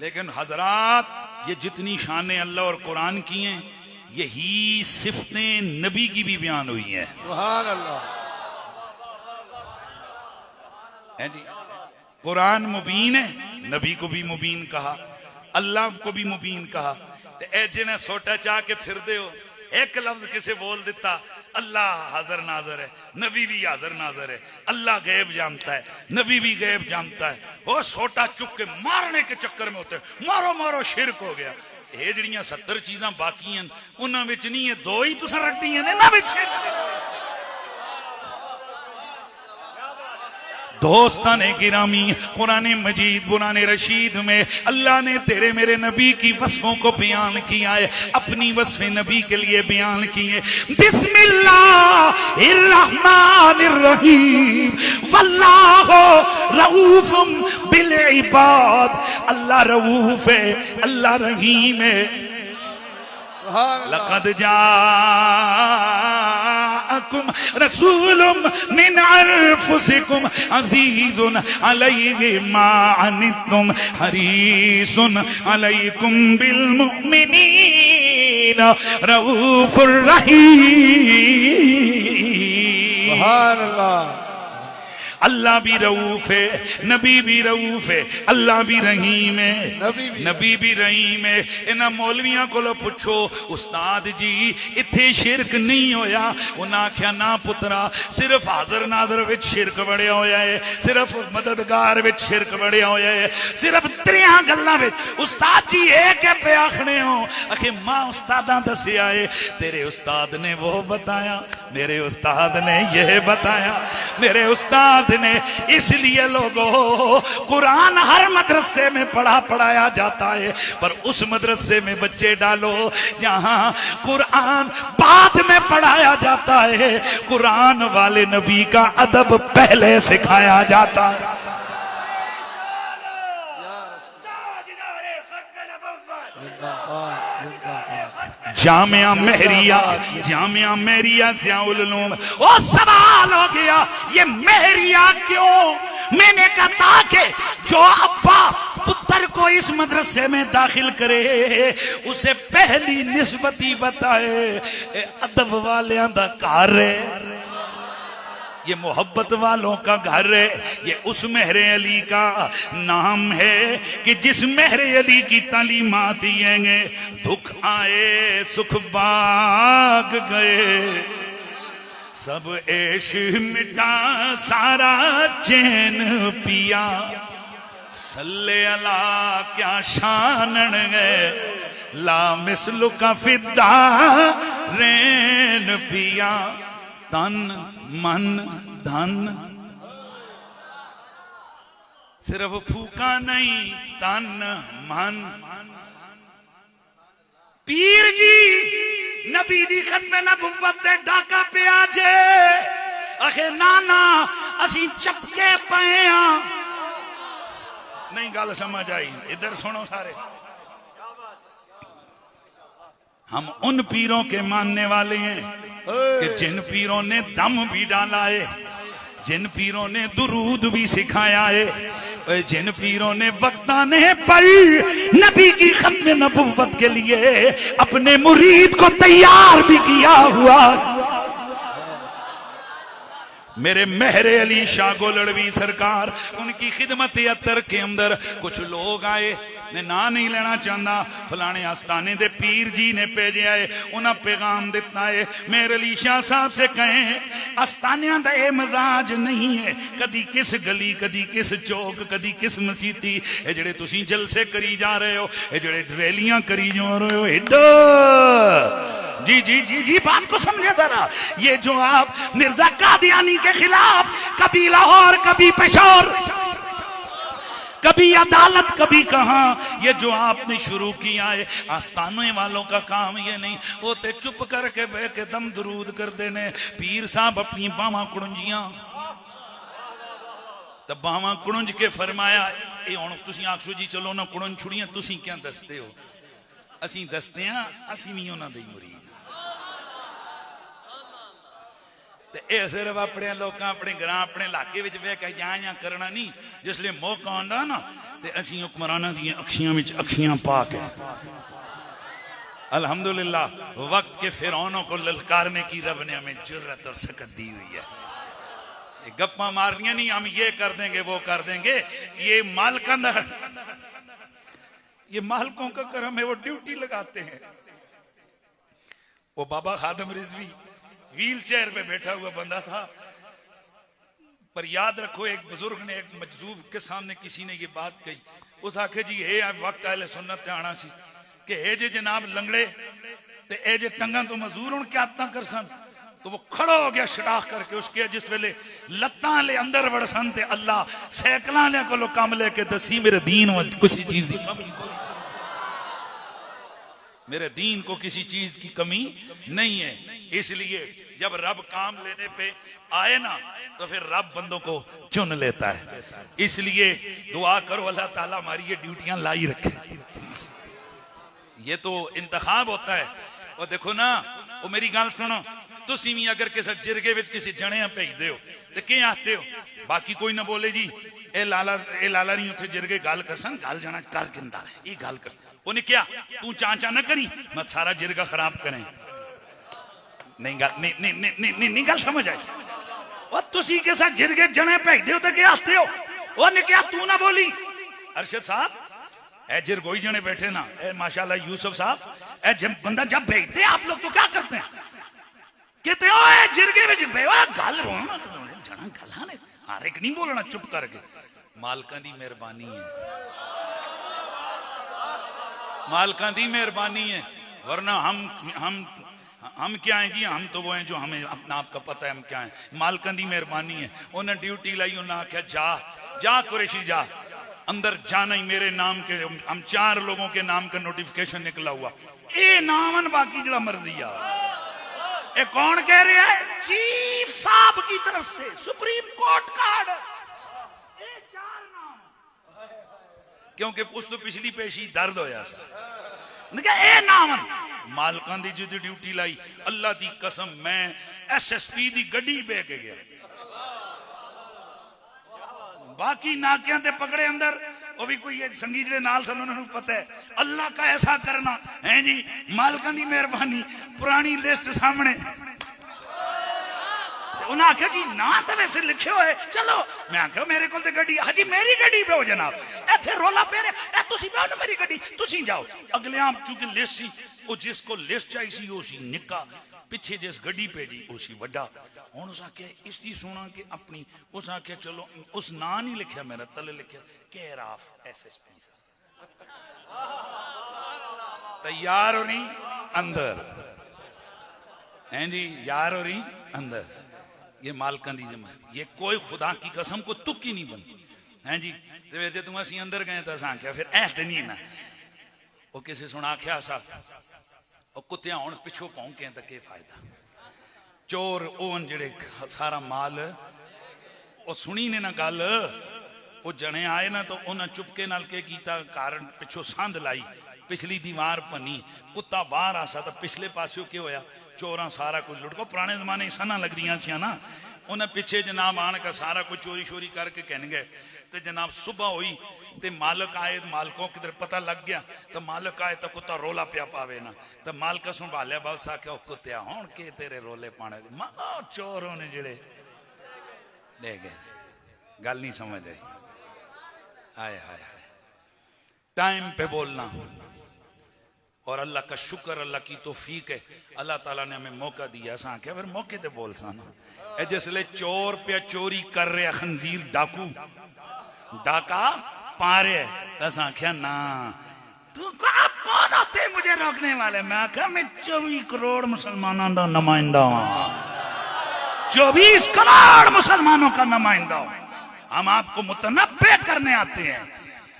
लेकिन हजरात ये जितनी शानें अल्लाह और कुरान की हैं यही सिफ्तें नबी की भी बयान हुई हैं। सुभान अल्लाह। है जी। कुरान मुबीन है, नबी को भी मुबीन कहा, अल्लाह को भी मुबीन कहा। ते ए जिन्हें सोटा चाह के फिर दे हो, एक लफ्ज किसे बोल देता अल्लाह हाजिर नाजर है, नबी भी हाजिर नाजर है। अल्लाह गैब जानता है, नबी भी गैब जानता है। वो सोटा चुक के मारने के चक्कर में होते मारो मारो शिरक हो गया। ये जड़ियां 70 चीज़ां बाकी हैं उन्हां विच नहीं है, दो ही तुसां रखदियां ने ना विच। दोस्तान गिरामी, कुरान मजीद कुरान रशीद में अल्लाह ने तेरे मेरे नबी की वस्फों को बयान किया है, अपनी वस्फें नबी के लिए बयान की है। बिस्मिल्लाहिर्रहमानिर्रहीम वल्लाहु रऊफुम बिल इबाद। अल्लाह रऊफ है, अल्लाह रहीम है। लक़द जाअकुम रसूलुम मिन अनफुसिकुम अज़ीज़ुन अलैहि मा अनित्तुम हरीसुन अलैकुम बिल मुमिनीना रऊफुर रहीम। सुभान अल्लाह। अल्लाह भी रऊफ है, नबी भी रऊफ है, अल्लाह भी रहीम है, नबी भी रहीम है। इन्हां मौलवियां कोलों पुछो उस्ताद जी इत्थे शिरक नहीं होया? उन्हां आख्या ना पुत्रा, सिर्फ हाजर नाजर विच शिरक बड़िया होया है, सिर्फ मददगार विच शिरक बड़िया होया है, सिर्फ त्रियां गल्लां विच। उस्ताद जी ये क्या पे आखने हो? आखे मां उस्तादा दसिया है, तेरे उस्ताद ने वो बताया, मेरे उस्ताद ने यह बताया, मेरे उस्ताद ने। इसलिए लोगों कुरान हर मदरसे में पढ़ाया जाता है, पर उस मदरसे में बच्चे डालो जहां कुरान बाद में पढ़ाया जाता है, कुरान वाले नबी का अदब पहले सिखाया जाता है। जामिया महरिया ज़ियाउल उलूम। ओ सवाल हो गया ये महरिया क्यों? मैंने कहा ताकि जो अब्बा पुत्र को इस मदरसे में दाखिल करे उसे पहली निस्बती बताए अदब वालियां दा घर है, ये मोहब्बत वालों का घर है, ये उस मेहरे अली का नाम है कि जिस मेहरे अली की तालीमात दिएंगे दुख आए सुख भाग गए, सब ऐश मिटा सारा चैन पिया, सल्ले अला क्या शानन गए, ला मिसलु का फिदा रेन पिया, तन मन धन सिर्फ फूका नहीं, तन मन। पीर जी नबी दी खत्मे नबुव्वत दे डाका पे आजे, आखे नाना असी चपके पे हां। नहीं गल समझ आई? इधर सुनो सारे, हम उन पीरों के मानने वाले हैं कि जिन पीरों ने दम भी डाला है, जिन पीरों ने दुरूद भी सिखाया है, जिन पीरों ने वक्ताने पर नबी की खत्म नबुव्वत के लिए अपने मुरीद को तैयार भी किया हुआ। मेरे मेहरे अली शाह गोलड़वी सरकार, उनकी खिदमत अतर के अंदर कुछ लोग आए, ने ना नहीं लेना चाहता, फलाने आस्थाने दे पीर जी ने भेजा है, उन्हें पैगाम दिता है मेरे अली शाह साहब से कहें आस्थानिया का यह मजाज नहीं है, कदी किस गली कदी किस चौक कदी किस मसीती, ये जेड़े तुसी जलसे करी जा रहे हो, ये जेड़े रैलियां करी जा रहे हो, इधर जी जी जी जी बात को समझे जरा। ये जो आप मिर्जा कादियानी के खिलाफ कभी लाहौर कभी पेशोर कभी अदालत कभी कहां, ये जो आपने शुरू किया है आस्थानों वालों का काम ये नहीं, वो ते चुप करके बह के दम दरूद कर देने। पीर साहब अपनी बावां कुड़ंजियां तो बावां कुड़ंज के फरमाया, ये हुण तुसीं आखो जी चलो ना कुड़ंज छुड़ियां, तुसीं क्या दसते हो? असीं दसते हैं असीं भी उन्हां दे मुरीद। सिर्फ अपने लोग अपने ग्रां अपने इलाके में बह के जा करना नहीं, जिसले मौका आंदा ना ते असीं हुक्मरानां दी अखियां विच अखियां पा के अल्हम्दुलिल्लाह वक्त के फिरौनों को ललकारने की रब ने हमें जुर्रत और सकत दी हुई है। ये गप्पा मारनियां नहीं, हम ये कर देंगे वो कर देंगे, ये मालिकों का करम है, वो ड्यूटी लगाते हैं। वो बाबा खादम रिजवी व्हील चेयर पे बैठा हुआ बंदा था, पर याद रखो एक बुजुर्ग ने एक मजजूब के सामने किसी ने ये बात कही, उस आखे जी हे वक्त अहले सुन्नत ते आना सी कि हे जे जनाब लंगड़े ते ए जे टंगा तो मजदूर हुण क्या आदतां कर सन, तो वो खड़ा हो गया शराख करके, उसके जिस वेले लत्तां ले अंदर वड़ सन ते अल्लाह सैकलां ले कोलों कम लेके दसी मेरे दीन किसी चीज की कमी, मेरे दीन को किसी चीज की कमी नहीं है। इसलिए जब रब काम लेने पे आए ना तो फिर रब बंदों को चुन लेता है। इसलिए दुआ करो अल्लाह ताला हमारी ये ड्यूटियां लाई रखे। ये तो इंतखाब होता है। और देखो ना, वो मेरी गल सुनो, तुसी भी अगर किसी जिरगे विच किसी जने भेजते हो तो क्या आते हो, बाकी कोई ना बोले जी ए लाला नहीं उथे जिरगे गल कर सन, गल जाना कर गिंदा ये गल कर, उन्हें क्या तू चाचा ना करी मैं सारा जिरगा खराब करें, नहीं गल नहीं गल समझ आई। और तुसी के साथ जिरगे जने भेजते हो तो क्या हंसते हो? उन्हें क्या तू ना बोली? अरशद साहब ए जिरगोई जने बैठे ना, ए माशाल्लाह यूसुफ साहब, ए जब बंदा जब भेजते आप लोग तो क्या करते हैं? कहते हो ए जिरगे में गल जना गला ने हर एक नहीं बोलना, चुप करके। मालकां दी मेहरबानी है, मालकां दी मेहरबानी है, वरना हम क्या हैं जी? हम तो वो हैं जो हमें अपना आपका पता है हम क्या हैं। मालकां दी मेहरबानी है। उन्हें ड्यूटी लाई, उन्हें आख्या जा जा कुरैशी जा, अंदर जाना ही मेरे नाम के, हम 4 लोगों के नाम का नोटिफिकेशन निकला हुआ, ए नामन बाकी जरा मर्जी आ। ये कौन कह रहा है? चीफ साहब की तरफ से, सुप्रीम कोर्ट का ऑर्डर। ए 4 नाम, क्योंकि उस तो पिछली पेशी दर्द होया सा। ए नामन मालकां दी जिद ड्यूटी लाई, अल्लाह दी कसम मैं SSP दी गड्डी बह के गया, बाकी नाकियां ते पकड़े अंदर, वो भी कोई संगी जिहड़े नाल सन उन्होंने पता है अल्लाह का ऐसा करना है जी, मालकां दी मेहरबानी। पुरानी लिस्ट सामने, उन्हें आख्या जी ना तो वैसे लिखे हुए, चलो मैं आख्या मेरे को गड्डी, हाजी मेरी गड्डी पे हो जनाब, इत्थे रोला पे रहा तुसी पे मेरी गड्डी, तुसी जाओ। अगले आप चूंकि लिस्ट सी, वो जिसको लिस्ट चाहिए सी वो सी निक्का, पिछे जिस गड्डी पे जी वो सी वड्डा। हुण उस आख्या इसकी सुना के अपनी, उस आख्या चलो उस ना नहीं लिखा मेरा, तले लिखा केयर ऑफ SSP। तैयार हो नहीं अंदर हैं जी, यार हो रही अंदर। ये मालकां दी जमा, ये कोई खुदा की कसम को तुक ही नहीं बनती हैं जी। जे तुम असी अंदर गए तो असा आख्या फिर ऐ नहीं ना, वो किसी सुना आख्या सा वो कुत्ते हुण पिछों भौंके तो क्या फायदा। चोर ओन जेड़े सारा माल, वो सुनी ने ना गल, वो जने आए ना तो उन्हें चुपके नाल के कीता, कारण पिछों संध लाई, पिछली दीवार भनी, कुत्ता बाहर आसा तो पिछले पासों क्या होया, चोरा सारा कुछ लुट को। पुराने जमाने सना लगदियां सी ना, उन्हें पिछे जनाब आन का सारा कुछ चोरी शोरी करके कहन गए। तो जनाब सुबह हुई तो मालक आए, मालकों किधर पता लग गया तो मालक आए तो कुत्ता रोला पिया पावे ना, तो मालक संभालिया बस आख्या कुत्तिया हुण के तेरे रोले पाने, चोरों ने जेड़े ले गए। गल नहीं समझ आई। हाय हाय हाय, टाइम पे बोलना और अल्लाह का शुक्र, अल्लाह की तौफीक है, अल्लाह ताला ने हमें मौका दिया। असा आख्या फिर मौके ते बोल सन। जिसले चोर पे चोरी कर रहा, खंजीर डाकू डाका पा रहे, असा आख्या ना तू आप कौन होते मुझे रोकने वाले? मैं आख्या मैं 24 करोड़ मुसलमानों का नुमाइंदा हूं, 24 करोड़ मुसलमानों का नुमाइंदा हूं। हम आपको मुतनब्बे करने आते हैं।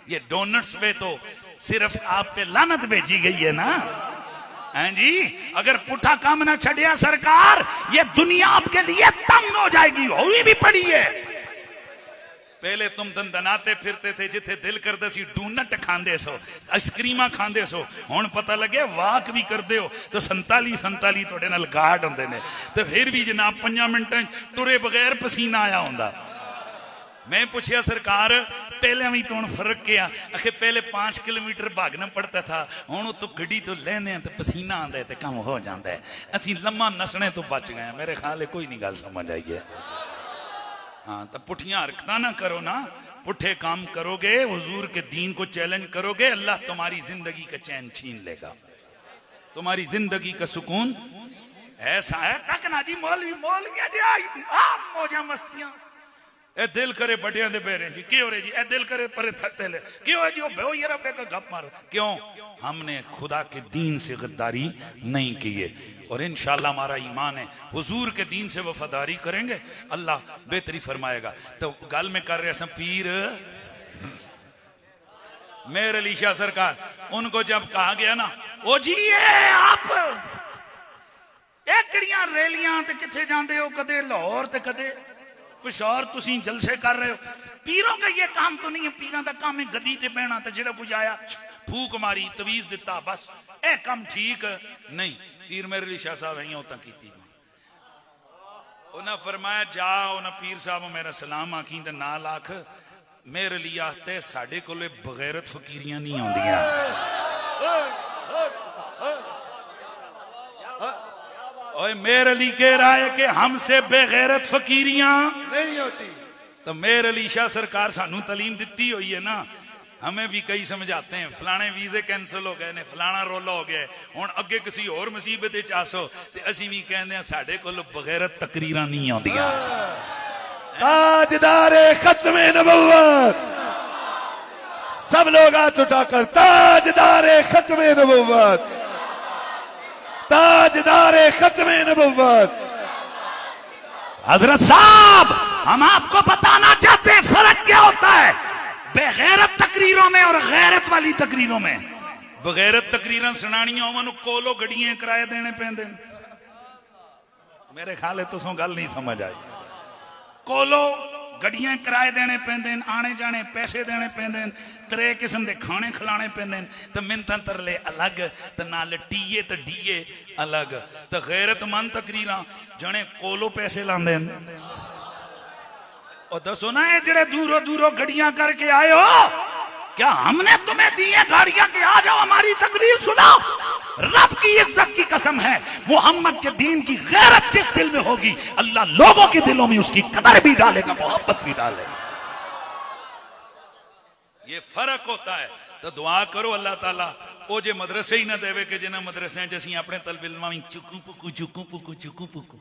ये डोनट्स पे तो सिर्फ आप पे लानत भेजी गई है ना, हैं जी। अगर पुठा काम ना छड़िया सरकार, ये दुनिया आपके लिए तंग हो जाएगी, हुई भी पड़ी है। पहले तुम दंदनाते फिरते थे, जिथे दिल करते सी डोनट खांदे सो, आइसक्रीमा खांदे सो, हुण पता लगे वाक भी करते हो तो 47 तुहाडे नाल गार्ड होंदे ने, तो फिर भी जनाब 5 मिनटां टुरे बगैर पसीना आया हुंदा। मैं पूछया सरकार पहले भी तो फर्क क्या? आखिर पहले 5 किलोमीटर भागना पड़ता था, हुण तो गड्डी तो लेने तो पसीना आता है तो काम हो जाता है। असी लम्मा नसने तो बच गए। मेरे ख्याल कोई नहीं गल समझ आई है। हाँ तो पुठियां हरकत ना करो ना, पुठे काम करोगे, हुजूर के दीन को चैलेंज करोगे, अल्लाह तुम्हारी जिंदगी का चैन छीन लेगा, तुम्हारी जिंदगी का सुकून ऐसा है। ककना जी मौलवी मौजा मस्तियां ए दिल करे बड़िया दे बेरे जी क्यों रे जी, ए दिल करे परे थकते ले क्यों है जी, ओ बेओ यार पे का गप मार क्यों? हमने खुदा के दीन से गद्दारी नहीं की है और इंशाल्लाह हमारा ईमान है, हुजूर के दीन से वफादारी करेंगे, अल्लाह बेहतरी फरमाएगा। तो गल में कर रहे हैं पीर मेरे अली शाह सरकार, उनको जब कहा गया ना ओ जी ये आप एकड़ियां रैलियां ते किथे जांदे हो, कदे लाहौर ते कदे पिशौर, तुसी जलसे कर रहे हो, पीरों का ये काम तो नहीं है। पीरों का काम है गद्दी ते बहना, तो जेड़ा कुछ आया फूक मारी तवीज दिता, बस ए काम ठीक नहीं। पीर मेरे लिए शाह साहब ही उतना की, उन्हें फरमाया जा उन्हें पीर साहब मेरा सलाम आखी ते नाल आख मेरे लिए आते साडे कोले बगैरत फकीरियां नहीं आउंदियां। और मेर अली कह रहा है कि हमसे बेगैरत फकीरियां नहीं होती। तो मेर अली शाह सरकार सानू तालीम दिती हुई है ना। हमें भी कई समझाते हैं फलाने वीजे कैंसिल हो गए ने, फलाना रोला हो गया, हुण अगे किसी और मुसीबत च आसो ते असीं भी कहंदे आ साडे कोल बगैरत तकरीरां नहीं आउंदियां। ताजदारे खत्मे नबुव्वत, सब लोग हाथ उठाकर ताजदारे खत्मे नबुव्वत, ताजदारे खत्मे नबुव्वत। हजरत साहब, हम आपको बताना चाहते हैं फर्क क्या होता है बेगैरत तकरीरों में और गैरत वाली तकरीरों में। बगैरत तकरीरां सुनानियां होवन कोलो गड्डियां किराए देने पैंदे। मेरे ख्याल है तुसों गल नहीं समझ आई। कोलो गड्डियां किराए देने पैंदे, आने जाने पैसे देने पैंदे, त्रे किस्म के खाने खिलाने पैंदे, तो मिन्नतां तरले अलग, तो नाल टीए तो डीए अलग। तो गैरतमंद तकरीरां जने कोलो पैसे लांदे और दसो ना ये जेड़े दूरों दूरों गड्डियां करके आए हो, क्या हमने तुम्हें दी है गाड़ियां के आ जाओ हमारी तकरीर सुनो? रब की इज्जत की कसम है, मोहम्मद के दीन की गैरत जिस दिल में होगी अल्लाह लोगों के दिलों में उसकी कदर भी डालेगा, मोहब्बत भी डालेगा। ये फर्क होता है। तो दुआ करो अल्लाह ताला ओ जे मदरसे ही ना देवे कि जिन्हें मदरसे जैसी अपने तलब इल्मां चुकू पुकू चुकू पुकू चुकू पुकू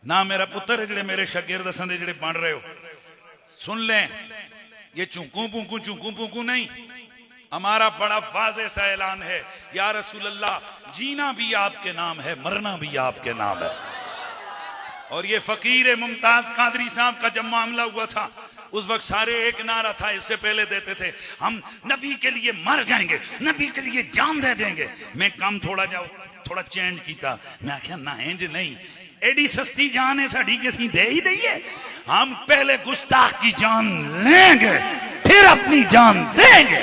ना। मेरा पुत्र है जेड़े मेरे शागिर्द संदे जेड़े पढ़ रहे हो, सुन लें, ये चुकू पुकू नहीं, हमारा बड़ा वाज़े सा ऐलान है, या रसूल अल्लाह, जीना भी आपके नाम है, मरना भी आपके नाम है। और ये फकीर मुमताज कादरी साहब का जब मामला हुआ था, उस वक्त सारे एक नारा था, इससे पहले देते थे, हम नबी के लिए मर जाएंगे, नबी के लिए जान दे देंगे। मैं काम थोड़ा चेंज किया, मैं आख्या ना इंज नहीं, एडी सस्ती जान है साड़ी किसी दे ही दईए। हम पहले गुस्ताख की जान लेंगे फिर अपनी जान देंगे।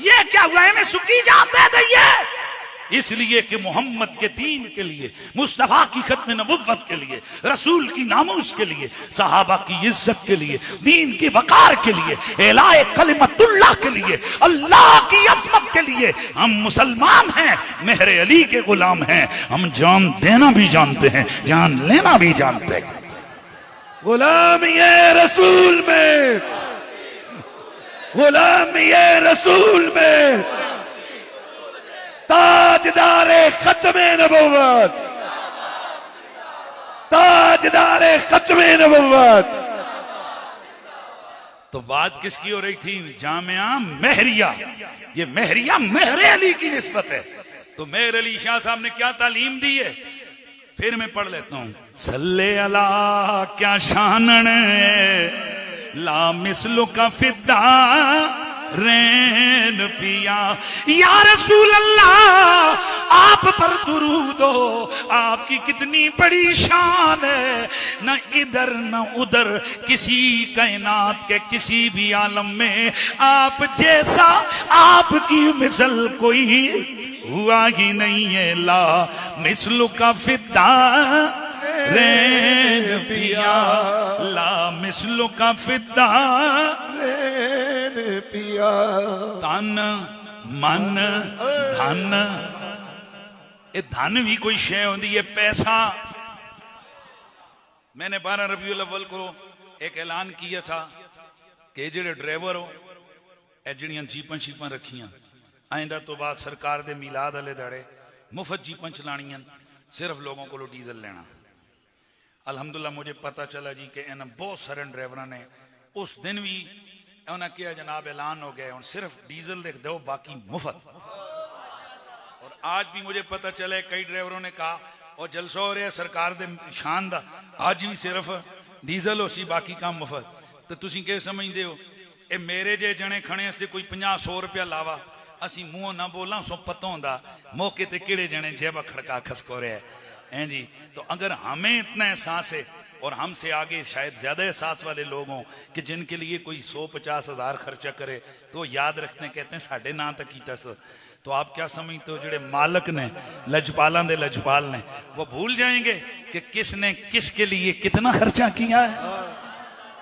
ये क्या हुआ है, मैं सुखी जान दे दईए इसलिए कि मोहम्मद के दीन के लिए, मुस्तफा की खत्म नबुव्वत के लिए, रसूल की नामूस के लिए, सहाबा की इज्जत के लिए, दीन की वकार के लिए, एलाए कलिमतुल्लाह के लिए, अल्लाह की अज़मत के लिए हम मुसलमान हैं, मेहरे अली के गुलाम हैं। हम जान देना भी जानते हैं, जान लेना भी जानते हैं। गुलाम ये रसूल में, गुलाम ये रसूल में, ताजदारे खत्मे नबुव्वत, ताजदारे खत्मे नबुव्वत। तो बात किसकी हो रही थी? जामिया महरिया। ये महरिया मेहरे अली की निस्बत है। तो मेहर अली शाह साहब ने क्या तालीम दी है, फिर मैं पढ़ लेता हूं। सल्ले अला क्या शानन ला मिसलु का फिदा रैन पिया, या रसूल अल्लाह आप पर दुरूद हो, आपकी कितनी बड़ी शान है, न इधर न उधर किसी कायनात के किसी भी आलम में आप जैसा, आपकी मिसल कोई हुआ ही नहीं है। ला मिसलु का फिदा रैन पिया, ला मिसलु का फिदा रैन पिया। तन मन धन, ये धन भी कोई शय होती है, पैसा। मैंने 12 रबीउल अव्वल को एक ऐलान किया था कि जेड़े ड्राइवर हो ए जड़ियां जीपां शीपां रखियां, आइंदा तो बाद सरकार दे मिलाद वाले दाड़े मुफ्त जीपां चलानियां, सिर्फ लोगों को डीजल लेना। अल्हम्दुलिल्लाह मुझे पता चला जी कि इन बहुत सारे ड्राइवरों ने उस दिन भी उन्हें किया, जनाब ऐलान हो गया, सिर्फ डीजल देख दो बाकी मुफ्त। और आज भी मुझे पता चला कई ड्राइवरों ने कहा और जलसा हो रहा सरकार दे शान दा, आज भी सिर्फ डीजल हो सी बाकी काम मुफ्त। तो तुसीं क्या समझते हो, ये मेरे जे जने खड़े असते कोई 50-100 रुपया लावा, असी मुंह ना बोला सो पता होंदा मौके ते किड़े जने जेबा खड़का खसको रहे हैं जी। तो अगर हमें इतना एहसास है और हमसे आगे शायद ज्यादा एहसास वाले लोग हों कि जिनके लिए कोई 100-50 हज़ार खर्चा करे तो याद रखते हैं, कहते हैं साढ़े ना तक कीता सो। तो आप क्या समझते हो, जेड़े मालक ने, लजपाला दे लजपाल ने, वो भूल जाएंगे कि किसने किसके लिए कितना खर्चा किया है।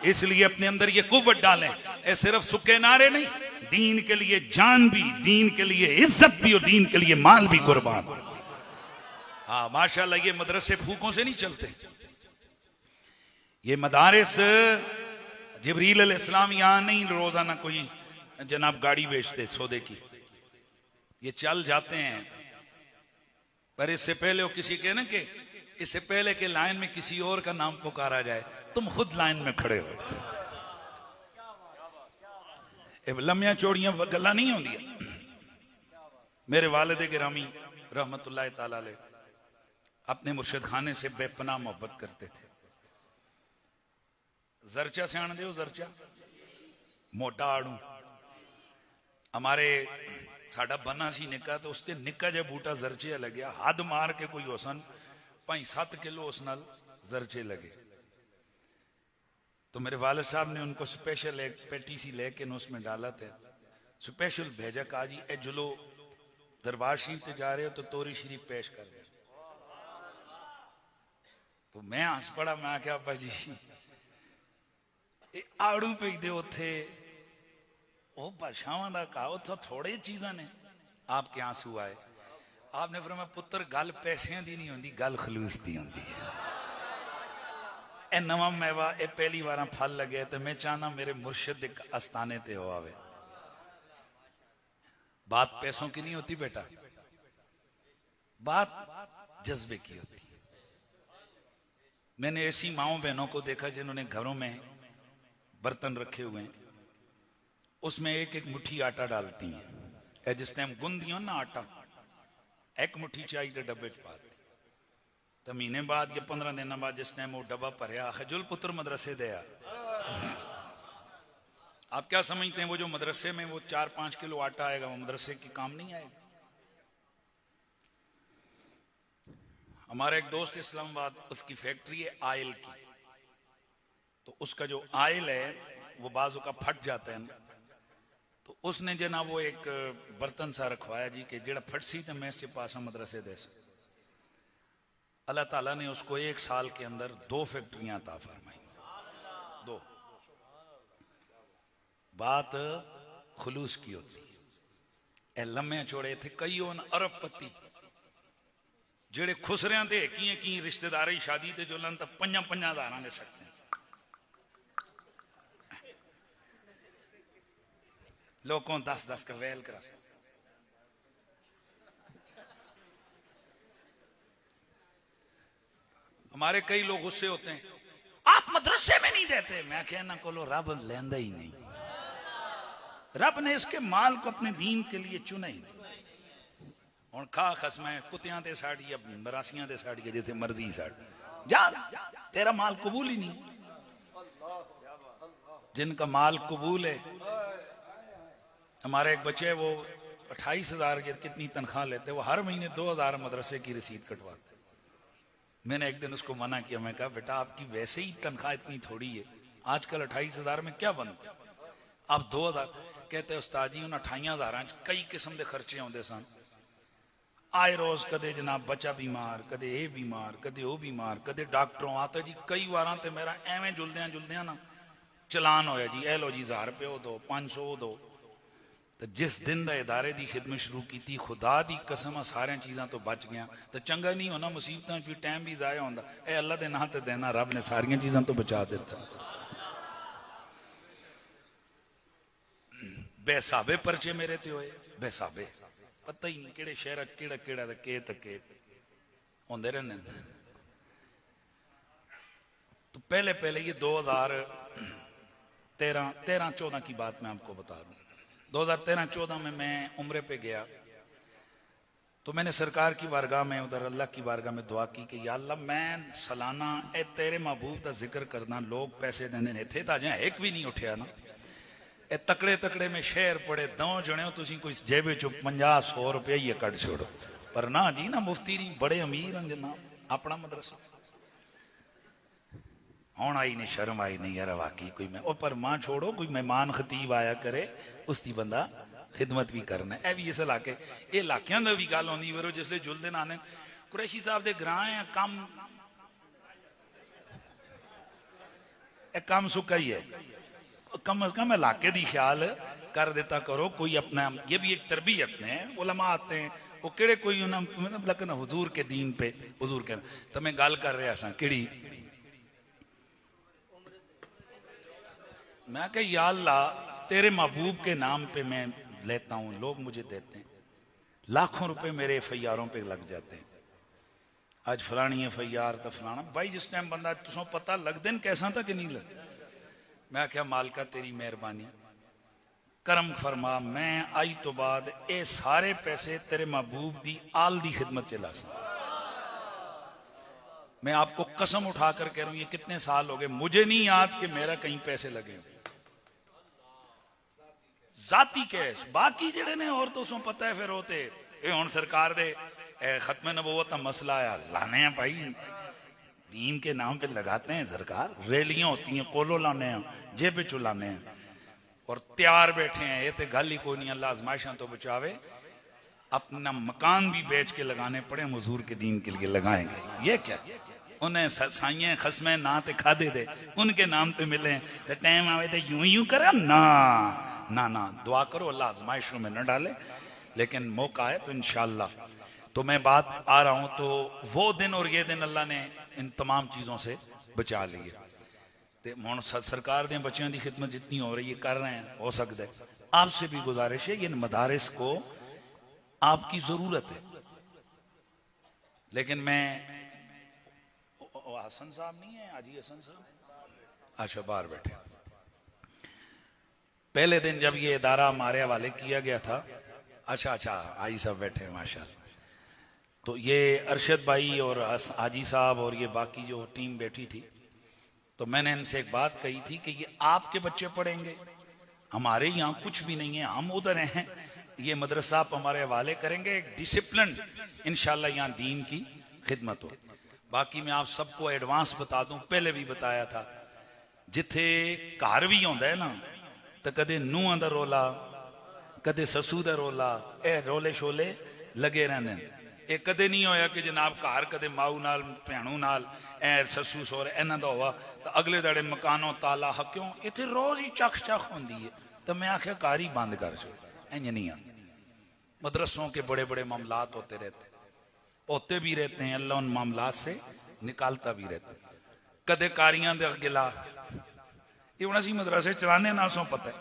इसलिए अपने अंदर ये कुव्वत डालें, ये सिर्फ सुखे नारे नहीं, दीन के लिए जान भी, दीन के लिए इज्जत भी और दीन के लिए माल भी कुर्बान। हाँ माशाल्लाह, ये मदरसे फूकों से नहीं चलते। ये मदारिस जिब्रील अलैहिस्सलाम यहां नहीं रोजाना कोई जनाब गाड़ी बेचते सौदे की, ये चल जाते हैं। पर इससे पहले वो किसी के ना कि इससे पहले के लाइन में किसी और का नाम पुकारा जाए, तुम खुद लाइन में खड़े हो। लम्बियां चौड़ियां गल्ला नहीं होंगी। मेरे वालिद गिरामी रहमतुल्लाह ताला अलैह अपने मुर्शिद खाने से बेपनाह मोहब्बत करते थे। जरचा से आने दो, जरचा मोटा आड़ू हमारे साडा बना सी निका, तो उसके निका जहा बूटा जरचे लग्या, हद मार के कोई होसन 5-7 किलो उस नाल जरचे लगे। तो मेरे वालिद साहब ने उनको स्पेशल एक पेटी सी लेके उसमें डाला था, स्पेशल भेजा, कहा जी ए जुलो दरबार शरीफ ते जा रहे हो तो तोरी शरीफ पेश कर दे। तो मैं हंस पड़ा, मैं क्या अब्बा जी आड़ू भेजते उथे वो भाषावां दा कहा, उतो थोड़े चीज़ां ने। आपके आंसू आए। आपने फरमाया पुत्र गल पैसों की नहीं होंदी, गल खलूस की होंदी है। ए नवा मेवा ए पहली बार फल लगे, तो मैं चाहना मेरे मुर्शिद एक आस्थाने ते हो आवे। बात पैसों की नहीं होती बेटा, बात जज्बे की होती है। मैंने ऐसी माओ बहनों को देखा जिन्होंने घरों में बर्तन रखे हुए हैं, उसमें एक एक मुट्ठी आटा डालती हैं। जिस टाइम गुंदियों ना आटा एक मुट्ठी चाहिए डब्बे च पाती, तो महीने बाद या 15 दिन बाद जिस टाइम वो डब्बा भरया, हजुल पुत्र मदरसे दया। आप क्या समझते हैं वो जो मदरसे में वो 4-5 किलो आटा आएगा, वो मदरसे की काम नहीं आएगा? हमारा एक दोस्त इस्लामाबाद, उसकी फैक्ट्री है आयल की, तो उसका जो आयल है वो बाजू का फट जाता है ना, तो उसने जना वो एक बर्तन सा रखवाया जी कि जेड़ा फट सी तो मैं इसके पास मदरसे दे। अल्लाह ताला ने उसको 1 साल के अंदर 2 फैक्ट्रियां अता फरमाई, 2। बात खुलूस की होती है। ए लम्हे चौड़े थे कई अरबपति जेड़े खुसरियां ते की रिश्तेदारी शादी ते जुलन तो 5-5 हज़ार दे सकते हैं। लोगों 10-10 का वैल करा। हमारे कई लोग गुस्से होते हैं, आप मदरसे में नहीं देते। मैं कहना को रब लेंदा ही नहीं, रब ने इसके माल को अपने दीन के लिए चुना ही नहीं। हूँ खा खसमा कुत्तियां ते साड़ी या मरासियां ते साड़ी जैसे मर्जी साड़ी जा, तेरा माल कबूल ही नहीं। जिनका माल कबूल है, हमारे एक बच्चे वो 28,000 कितनी तनख्वाह लेते, वो हर महीने 2,000 मदरसे की रसीद कटवाते। मैंने एक दिन उसको मना किया, मैं कहा बेटा आपकी वैसे ही तनख्वाह इतनी थोड़ी है, आजकल 28,000 में क्या बनता, आप 2,000। कहते उस्ताद जी उन 28,000 कई किस्म के खर्चे आते सन। आए रोज कदे जनाब बच्चा बीमार, कदे ये बीमार, कदे वो बीमार, कदे डॉक्टरों आता जी। कई बार तो मेरा एवं जुलद्या ना चलान होया जी, ए लो जी 1000 रुपये दो, 500 दो। तो जिस दिन का इदारे की खिदमत शुरू की, खुदा की कसम सारिया चीज़ों तो बच गया। तो चंगा नहीं होना मुसीबतों भी टाइम भी जाया होता, यह अल्लाह के नाम से देना, रब ने सारिया चीज़ों तो बचा दिता। बेसाबे परचे मेरे ते होए, बेसाबे पता ही नहीं किहड़े शहर किहड़ा किहड़ा के होंदे रहने। तो पहले पहले ये 2013-14 की बात मैं आपको बता दूं। 2013-14 में मैं उम्रे पे गया, तो मैंने सरकार की बारगाह में, उधर अल्लाह की बारगाह में दुआ की कि या अल्लाह मैं सालाना ए तेरे महबूब का जिक्र करना, लोग पैसे देने थे तो अजें एक भी नहीं उठा ना। ए तकड़े तकड़े में शहर पड़े 2 जने तुम कोई जेबे चो 50-100 रुपया ही कट छोड़ो, पर ना जी ना मुफ्ती नहीं, बड़े अमीर हैं जना अपना मदरसा। हूँ आई नहीं, शर्म आई नहीं यार वाकई कोई मैं पर मां छोड़ो, कोई मेहमान खतीब आया करे उसकी बंदा खिदमत भी करना है। भी इस इलाके ये इलाकों में भी गल आँदी वरो जिसले जुलते आने कुरैशी साहब के ग्रां है कम सुक्का ही है, कम अज कम इलाके की ख्याल कर देता करो। कोई अपना ये भी एक तरबियत में उलमा आते हैं वो केड़े कोई मतलब लेकिन हुजूर के दीन पे हुजूर के तो मैं गल कर रहा सा किड़ी मैं कह या अल्लाह तेरे महबूब के नाम पे मैं लेता हूं, लोग मुझे देते हैं, लाखों रुपए मेरे एफआईआरों पे लग जाते हैं। आज फलानी एफआईआर तो फलाना भाई जिस टाइम बंदा तुसों पता लग दिन कैसा था कि नहीं लग। मैं क्या मालिका तेरी मेहरबानी करम फरमा, मैं आई तो बाद ये सारे पैसे तेरे महबूब दी आल दी खिदमत चला सा। मैं आपको कसम उठा कर कह रहा हूं, ये कितने साल हो गए मुझे नहीं याद कि मेरा कहीं पैसे लगे जाती कैश। बाकी जेड़े ने और तो उसमें पता है फिर होते ये हुण सरकार दे खत्म नबूवत का मसला आया लाने हैं भाई, दीन के नाम पे लगाते हैं सरकार, रैलियां होती हैं कोलो लाने हैं जेब चु लाने हैं और तैयार बैठे हैं। ये तो गल ही कोई नहीं, अल्लाह आजमाइशों तो बचावे, अपना मकान भी बेच के लगाने पड़े हुजूर के दीन के लिए लगाएंगे। ये क्या उन्हें साइया खसमें ना ते खादे दे उनके नाम पे मिले तो टाइम आवे तो यूं यूं करा ना ना ना। दुआ करो अल्लाह आजमाइशों में न डाले, लेकिन मौका है तो इंशाअल्लाह। तो मैं बात आ रहा हूं तो वो दिन और ये दिन अल्लाह ने इन तमाम चीजों से बचा लिए। हुण सरकार दे बच्चों की खिदमत जितनी हो रही है कर रहे हैं, हो सकता है आपसे भी गुजारिश है, इन मदारिस को आपकी जरूरत है। लेकिन मैं हसन साहब नहीं है, हाजी हसन साहब, अच्छा बाहर बैठे। पहले दिन जब ये इदारा हमारे हवाले किया गया था, अच्छा आई साहब बैठे माशाल्लाह, तो ये अरशद भाई और हाजी साहब और ये बाकी जो टीम बैठी थी, तो मैंने इनसे एक बात कही थी कि ये आपके बच्चे पढ़ेंगे, हमारे यहाँ कुछ भी नहीं है, हम उधर हैं, ये मदरसा आप हमारे हवाले करेंगे, एक डिसिप्लिन इंशाल्लाह यहाँ दीन की खिदमत हो। बाकी मैं आप सबको एडवांस बता दूं, पहले भी बताया था, जिथे घर भी होंदा है ना तो कदे नूहां दा रोला कदे ससू दा रोला, ए रोले शोले लगे रहंदे ने। ये कदे नहीं होया कि जनाब घर कदे माऊ नाल भैणू नाल ए ससू सोर इन्हां दा होवा तो अगले दाड़े मकानों ताला क्यों, इतने रोज ही चख होंदी है। तो मैं आख्या कार ही बंद कर छो, इंज नहीं आती। मदरसों के बड़े बड़े मामलात होते भी रहते हैं, अल्लाह उन मामलात से निकालता भी रहता है। कदे कारियां दे अगे ला, ये हुण असीं मदरसे चलाने ना सो पता है,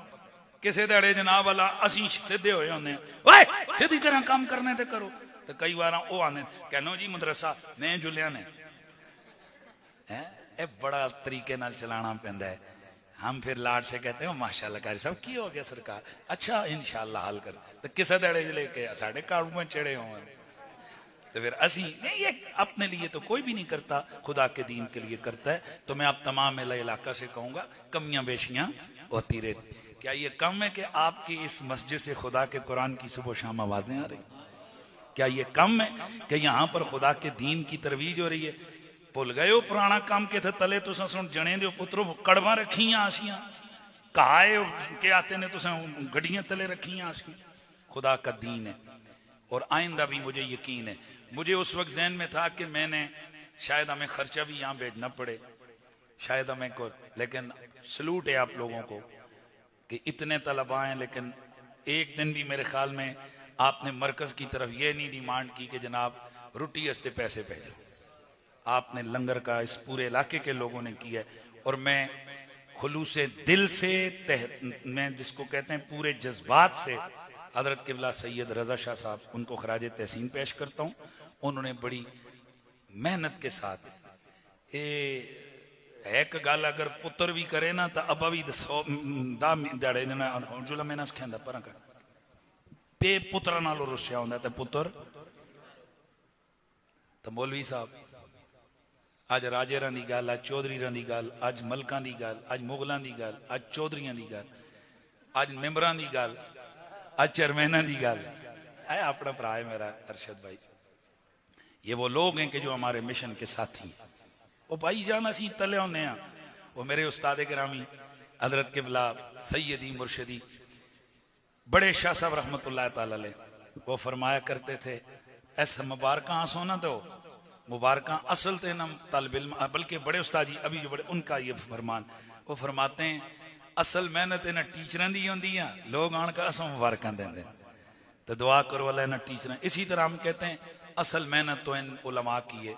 किसी दाड़े जनाब वाला असीं सीधे होए होंदे, ओए सीधी तरह काम करने ते करो, तो कई बार वो आने कहनो जी मदरसा मैं जुलिया ने है, बड़ा तरीके नाल चलाना पैंदा है। हम फिर लाड से कहते हैं माशाल्लाह कारी साहब की हो गया सरकार, अच्छा इंशाल्लाह हल कर, तो किसी दाड़े लेके साढ़े काबू में चढ़े हुए, तो फिर असी नहीं, ये अपने लिए तो कोई भी नहीं करता, खुदा के दीन के लिए करता है। तो मैं आप तमाम मेला इलाका से कहूंगा कमियां बेशियां होती रहती, क्या ये कम है कि आपकी इस मस्जिद से खुदा के कुरान की सुबह शाम आवाजें आ रही? क्या ये कम है कि यहाँ पर खुदा के दीन की तरवीज हो रही है? भुल गए हो पुराना काम के थे तले तुसा सुन जने दे पुत्रो कड़वा रखियां आशियां कहाए के आते ने तुसा गड्डियां तले रखियां आशियां। खुदा का दीन है और आइंदा भी मुझे यकीन है। मुझे उस वक्त जहन में था कि मैंने शायद हमें खर्चा भी यहाँ भेजना पड़े, शायद हमें को, लेकिन सलूट है आप लोगों को कि इतने तलबा हैं, लेकिन एक दिन भी मेरे ख्याल में आपने मरकज की तरफ ये नहीं डिमांड की कि जनाब रोटी हस्ते पैसे भेजो। आपने लंगर का इस पूरे इलाके के लोगों ने किया है, और मैं खुलूसे दिल से मैं जिसको कहते हैं पूरे जज्बात से हजरत किबला सैयद रजा शाह साहब उनको खराज तहसीन पेश करता हूँ। उन्होंने बड़ी मेहनत के साथ एक गल अगर पुत्र भी करे ना तो अबा भी दाड़े जुला मैंने सिखांदा पर पे पुत्रा नालों रुस्या होंदा ते पुत्र तो मौलवी साहब अज राजेरां दी गल, अज चौधरीरां दी गल, अज मलकां दी गल, अज मुगलां दी गल, अज चौधरियां दी गल, अज मेंबरां दी गल, अज चेयरमैनां दी गल है। अपना भरा है मेरा अरशद भाई, ये वो लोग हैं कि जो हमारे मिशन के साथी हैं। वो भाई जान असी तले होने हैं, वो मेरे उस्ताद गिरामी हजरत किबला सैयदी मुर्शदी बड़े शाह साहब रहमतुल्लाह ताला अलैह वो फरमाया करते थे, ऐसा मुबारक आंसू ना दो, मुबारक असल थे नम तलब इल्म, बल्कि बड़े उस्ताद जी अभी जो बड़े उनका ये फरमान, वो फरमाते हैं असल मेहनत इन्हें टीचर दी होंदी है, लोग आन का असों मुबारक देंगे। तो दुआ करो अल्लाह ना टीचर। इसी तरह हम कहते हैं असल मेहनत तो इन उलमा की है,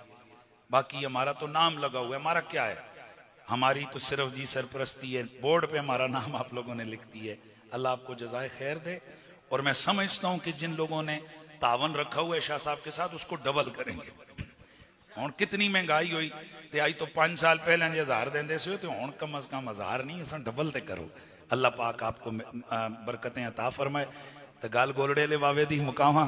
बाकी हमारा तो नाम लगा हुआ है। हमारा क्या है, हमारी तो सिर्फ जी सरपरस्ती है, बोर्ड पे हमारा नाम आप लोगों ने लिख दी है। अल्लाह आपको जज़ाए खैर दे। और मैं समझता हूँ कि जिन लोगों ने तावन रखा हुआ है शाह साहब के साथ, उसको डबल करेंगे। हुण कितनी महंगाई हुई, ते आई तो 5 साल पहले 1000 देंदे से, तो हुण कम अज कम 1000 नहीं, असां डबल ते करो। अल्लाह पाक आपको बरकतें अता फरमाए। तो गल गोलड़े ले बावे दी मुकावा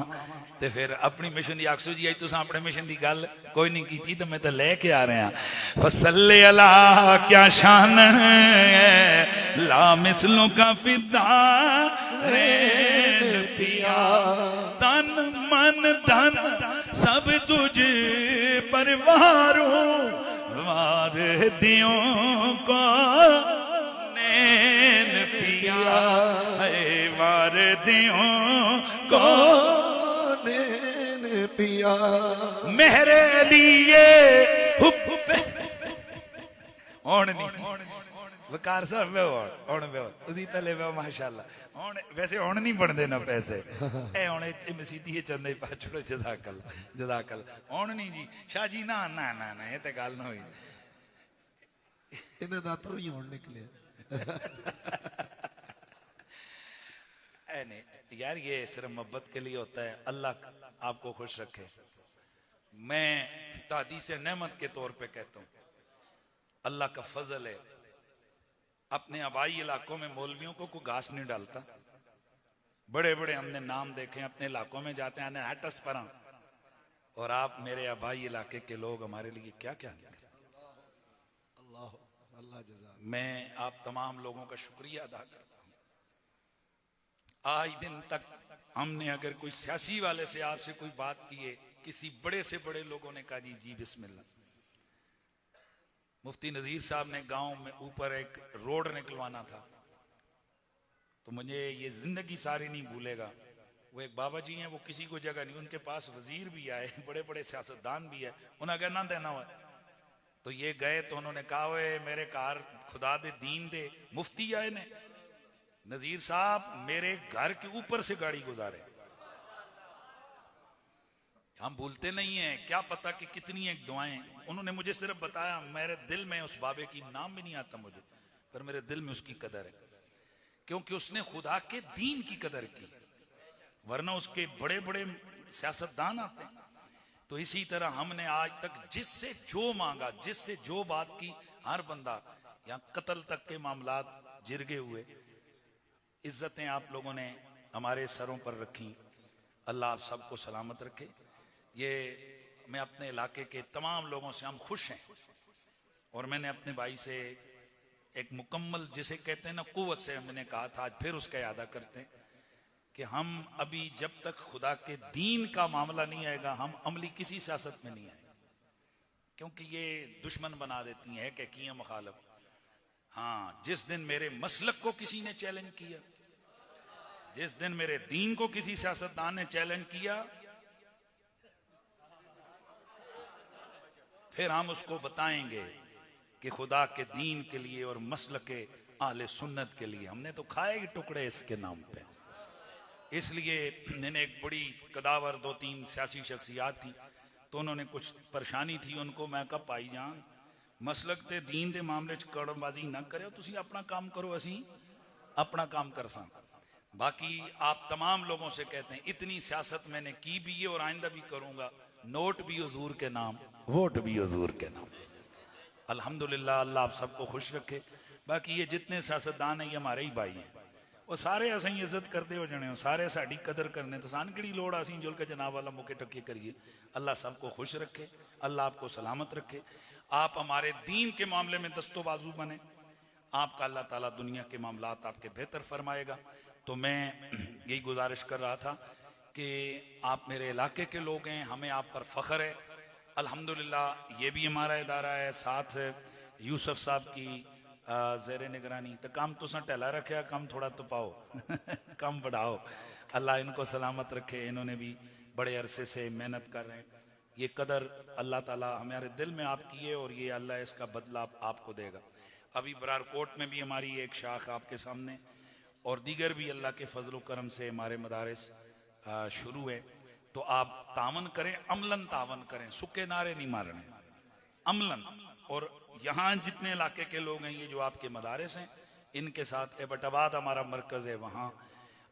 ते फिर अपनी मिशन दी आखसो जी, तुस अपने मिशन दी गल कोई नहीं की, तो मैं तो लेके आ रहा। फसल्ले अला क्या शान है, ला मिसलों का फिदा रे पिया, तन मन धन सब तुझ परवारों, वार दियों को नैन पिया है, वार दियों को नैन पिया, मेरे लिए हुण नहीं वकार साहब हुण तुसीं तले वे माशाअल्लाह। हुण वैसे हुण नहीं बनदे ना पैसे, ए हुण मसीदी चंदे पा छोड़ो। जज़ाकल्लाह जज़ाकल्लाह। हुण नहीं जी शाह जी, ना ना ना ना ये तो गल ना हुई। इन्हें दातरों ही होने निकले। नहीं यार, ये सिर्फ मोहब्बत के लिए होता है। अल्लाह आपको खुश रखे। मैं दादी से नेमत के तौर पे कहता हूँ, अल्लाह का फजल है, अपने आबाई इलाकों में मौलवियों को कोई घास नहीं डालता। बड़े बड़े हमने नाम देखे, अपने इलाकों में जाते हैं हटस पर, और आप मेरे आबाई इलाके के लोग हमारे लिए क्या क्या किया। अल्लाह अल्लाह जज़ा। मैं आप तमाम लोगों का शुक्रिया अदा करता हूं। आज दिन तक हमने अगर कोई सियासी वाले से आपसे कोई बात की है, किसी बड़े से बड़े लोगों ने कहा जी जी बिस्मिल्लाह। मुफ्ती नजीर साहब ने गांव में ऊपर एक रोड निकलवाना था, तो मुझे ये जिंदगी सारी नहीं भूलेगा। वो एक बाबा जी हैं, वो किसी को जगह नहीं, उनके पास वजीर भी आए, बड़े बड़े सियासतदान भी है, उन्हें कहना देना हुआ। तो ये गए तो उन्होंने कहा वे मेरे कार खुदा दे दीन दे मुफ्ती आए ने, नजीर साहब मेरे घर के ऊपर से गाड़ी गुजारे। हम भूलते नहीं हैं, क्या पता कि कितनी एक दुआएं। उन्होंने मुझे सिर्फ बताया, मेरे दिल में उस बाबे की नाम भी नहीं आता मुझे, पर मेरे दिल में उसकी कदर है, क्योंकि उसने खुदा के दीन की कदर की, वरना उसके बड़े बड़े सियासतदान आते हैं। तो इसी तरह हमने आज तक जिससे जो मांगा, जिससे जो बात की, हर बंदा, यहाँ कत्ल तक के मामलात जिरगे हुए, इज्जतें आप लोगों ने हमारे सरों पर रखी। अल्लाह आप सबको सलामत रखे। ये मैं अपने इलाके के तमाम लोगों से हम खुश हैं, और मैंने अपने भाई से एक मुकम्मल जिसे कहते हैं ना कुव्वत से हमने कहा था, आज फिर उसका यादा करते हैं कि हम अभी जब तक खुदा के दीन का मामला नहीं आएगा, हम अमली किसी सियासत में नहीं आएगा, क्योंकि ये दुश्मन बना देती हैं कि किया मुखालफ। हाँ, जिस दिन मेरे मसलक को किसी ने चैलेंज किया, जिस दिन मेरे दीन को किसी सियासतदान ने चैलेंज किया, फिर हम उसको बताएंगे कि खुदा के दीन के लिए और मसलक के आले सुन्नत के लिए हमने तो खाए टुकड़े इसके नाम पे। इसलिए मैंने एक बड़ी कदावर 2-3 सियासी शख्सियात थी, तो उन्होंने कुछ परेशानी थी उनको, मैं कहा भाई जान मसलक ते दीन के मामले च कड़मबाजी ना करो, तुसी अपना काम करो, असी अपना काम कर सा। बाकी आप तमाम लोगों से कहते हैं, इतनी सियासत मैंने की भी है और आइंदा भी करूंगा, नोट भी हुजूर के नाम, वोट भी हुजूर के नाम। अल्हम्दुलिल्लाह, अल्लाह आप सबको खुश रखे। बाकी ये जितने सियासतदान हैं ये हमारे ही भाई हैं, वो सारे असें इज्जत करते हो जाने, सारे साड़ी कदर करने, तो सान किहड़ी लोड़ असीं जुल के जनाब वाला मुके टक्के करिए। अल्लाह सबको खुश रखे, अल्लाह आपको सलामत रखे। आप हमारे दीन के मामले में दस्तो बाजू बने, आपका अल्लाह ताला दुनिया के मामलात आपके बेहतर फरमाएगा। तो मैं यही गुजारिश कर रहा था कि आप मेरे इलाके के लोग हैं, हमें आप पर फ़ख्र है। अल्हम्दुलिल्लाह ये भी हमारा इदारा है, साथ यूसुफ साहब की ज़ेर निगरानी, तो काम तो टहला रखे, काम थोड़ा तो पाओ काम बढ़ाओ। अल्लाह इनको सलामत रखे, इन्होंने भी बड़े अरसे से मेहनत कर रहे हैं। ये कदर अल्लाह ताला हमारे दिल में आप किए, और ये अल्लाह इसका बदला आपको देगा। अभी बरारकोट में भी हमारी एक शाख आपके सामने, और दीगर भी अल्लाह के फजल करम से हमारे मदारिस शुरू है, तो आप तावन करें, अमलन तावन करें, सूखे नारे नहीं मारने, अमलन। और यहाँ जितने इलाके के लोग हैं, ये जो आपके मदारिस हैं, इनके साथ एबटाबाद हमारा मरकज है, वहाँ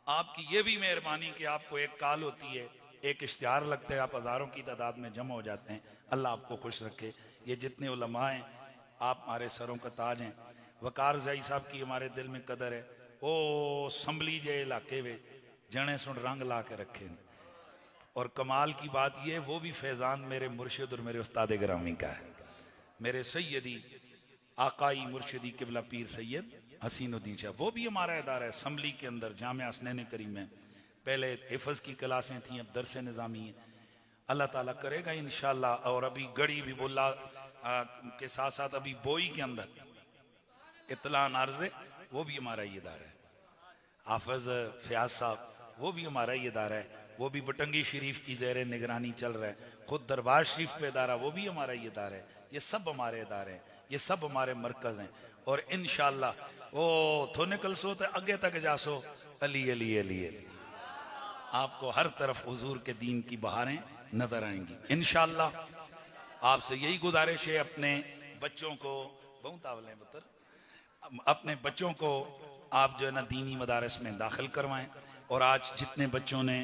आपकी ये भी मेहरबानी कि आपको एक कॉल होती है, एक इश्तिहार लगता है, आप हज़ारों की तादाद में जमा हो जाते हैं। अल्लाह आपको खुश रखे। ये जितने उलमा हैं, आप हमारे सरों का ताज हैं। वकार ज़ई साहब की हमारे दिल में कदर है। ओ संभली जे इलाके वे जने सुन रंग ला के रखे। और कमाल की बात यह, वो भी फैज़ान मेरे मुर्शिद और मेरे उस्ताद गिरामी का है, मेरे सैयदी आकाई मुर्शिदी किबला पीर सैयद हसीनुद्दीन शाह। वो भी हमारा इदारा है असम्बली के अंदर, जामिया हसनैन करीम में। पहले हिफ्ज़ की क्लासें थी, अब दरस निज़ामी है। अल्लाह ताला करेगा इंशाअल्लाह। और अभी गड़ी भी बोला के साथ साथ अभी बोई के अंदर इत्तला नार्ज़े, वो भी हमारा ही इदारा है। हाफ़िज़ फ़याज़ साहब, वो भी हमारा ही इदारा है। वो भी बटंगी शरीफ की ज़ेर निगरानी चल रहा है। खुद दरबार शरीफ पे इदारा, वो भी हमारा ही इदारा है। ये सब हमारे इदारे हैं, ये सब हमारे मरकज़ हैं। और इंशाअल्लाह ओ थो निकल सो तो अगे तक जासो, अली अली अली अली, आपको हर तरफ हुजूर के दीन की बहारें नजर आएंगी इंशाअल्लाह। आपसे यही गुजारिश है, अपने बच्चों को बहुत आवले बतर, अपने बच्चों को आप जो है ना दीनी मदारस में दाखिल करवाएं। और आज जितने बच्चों ने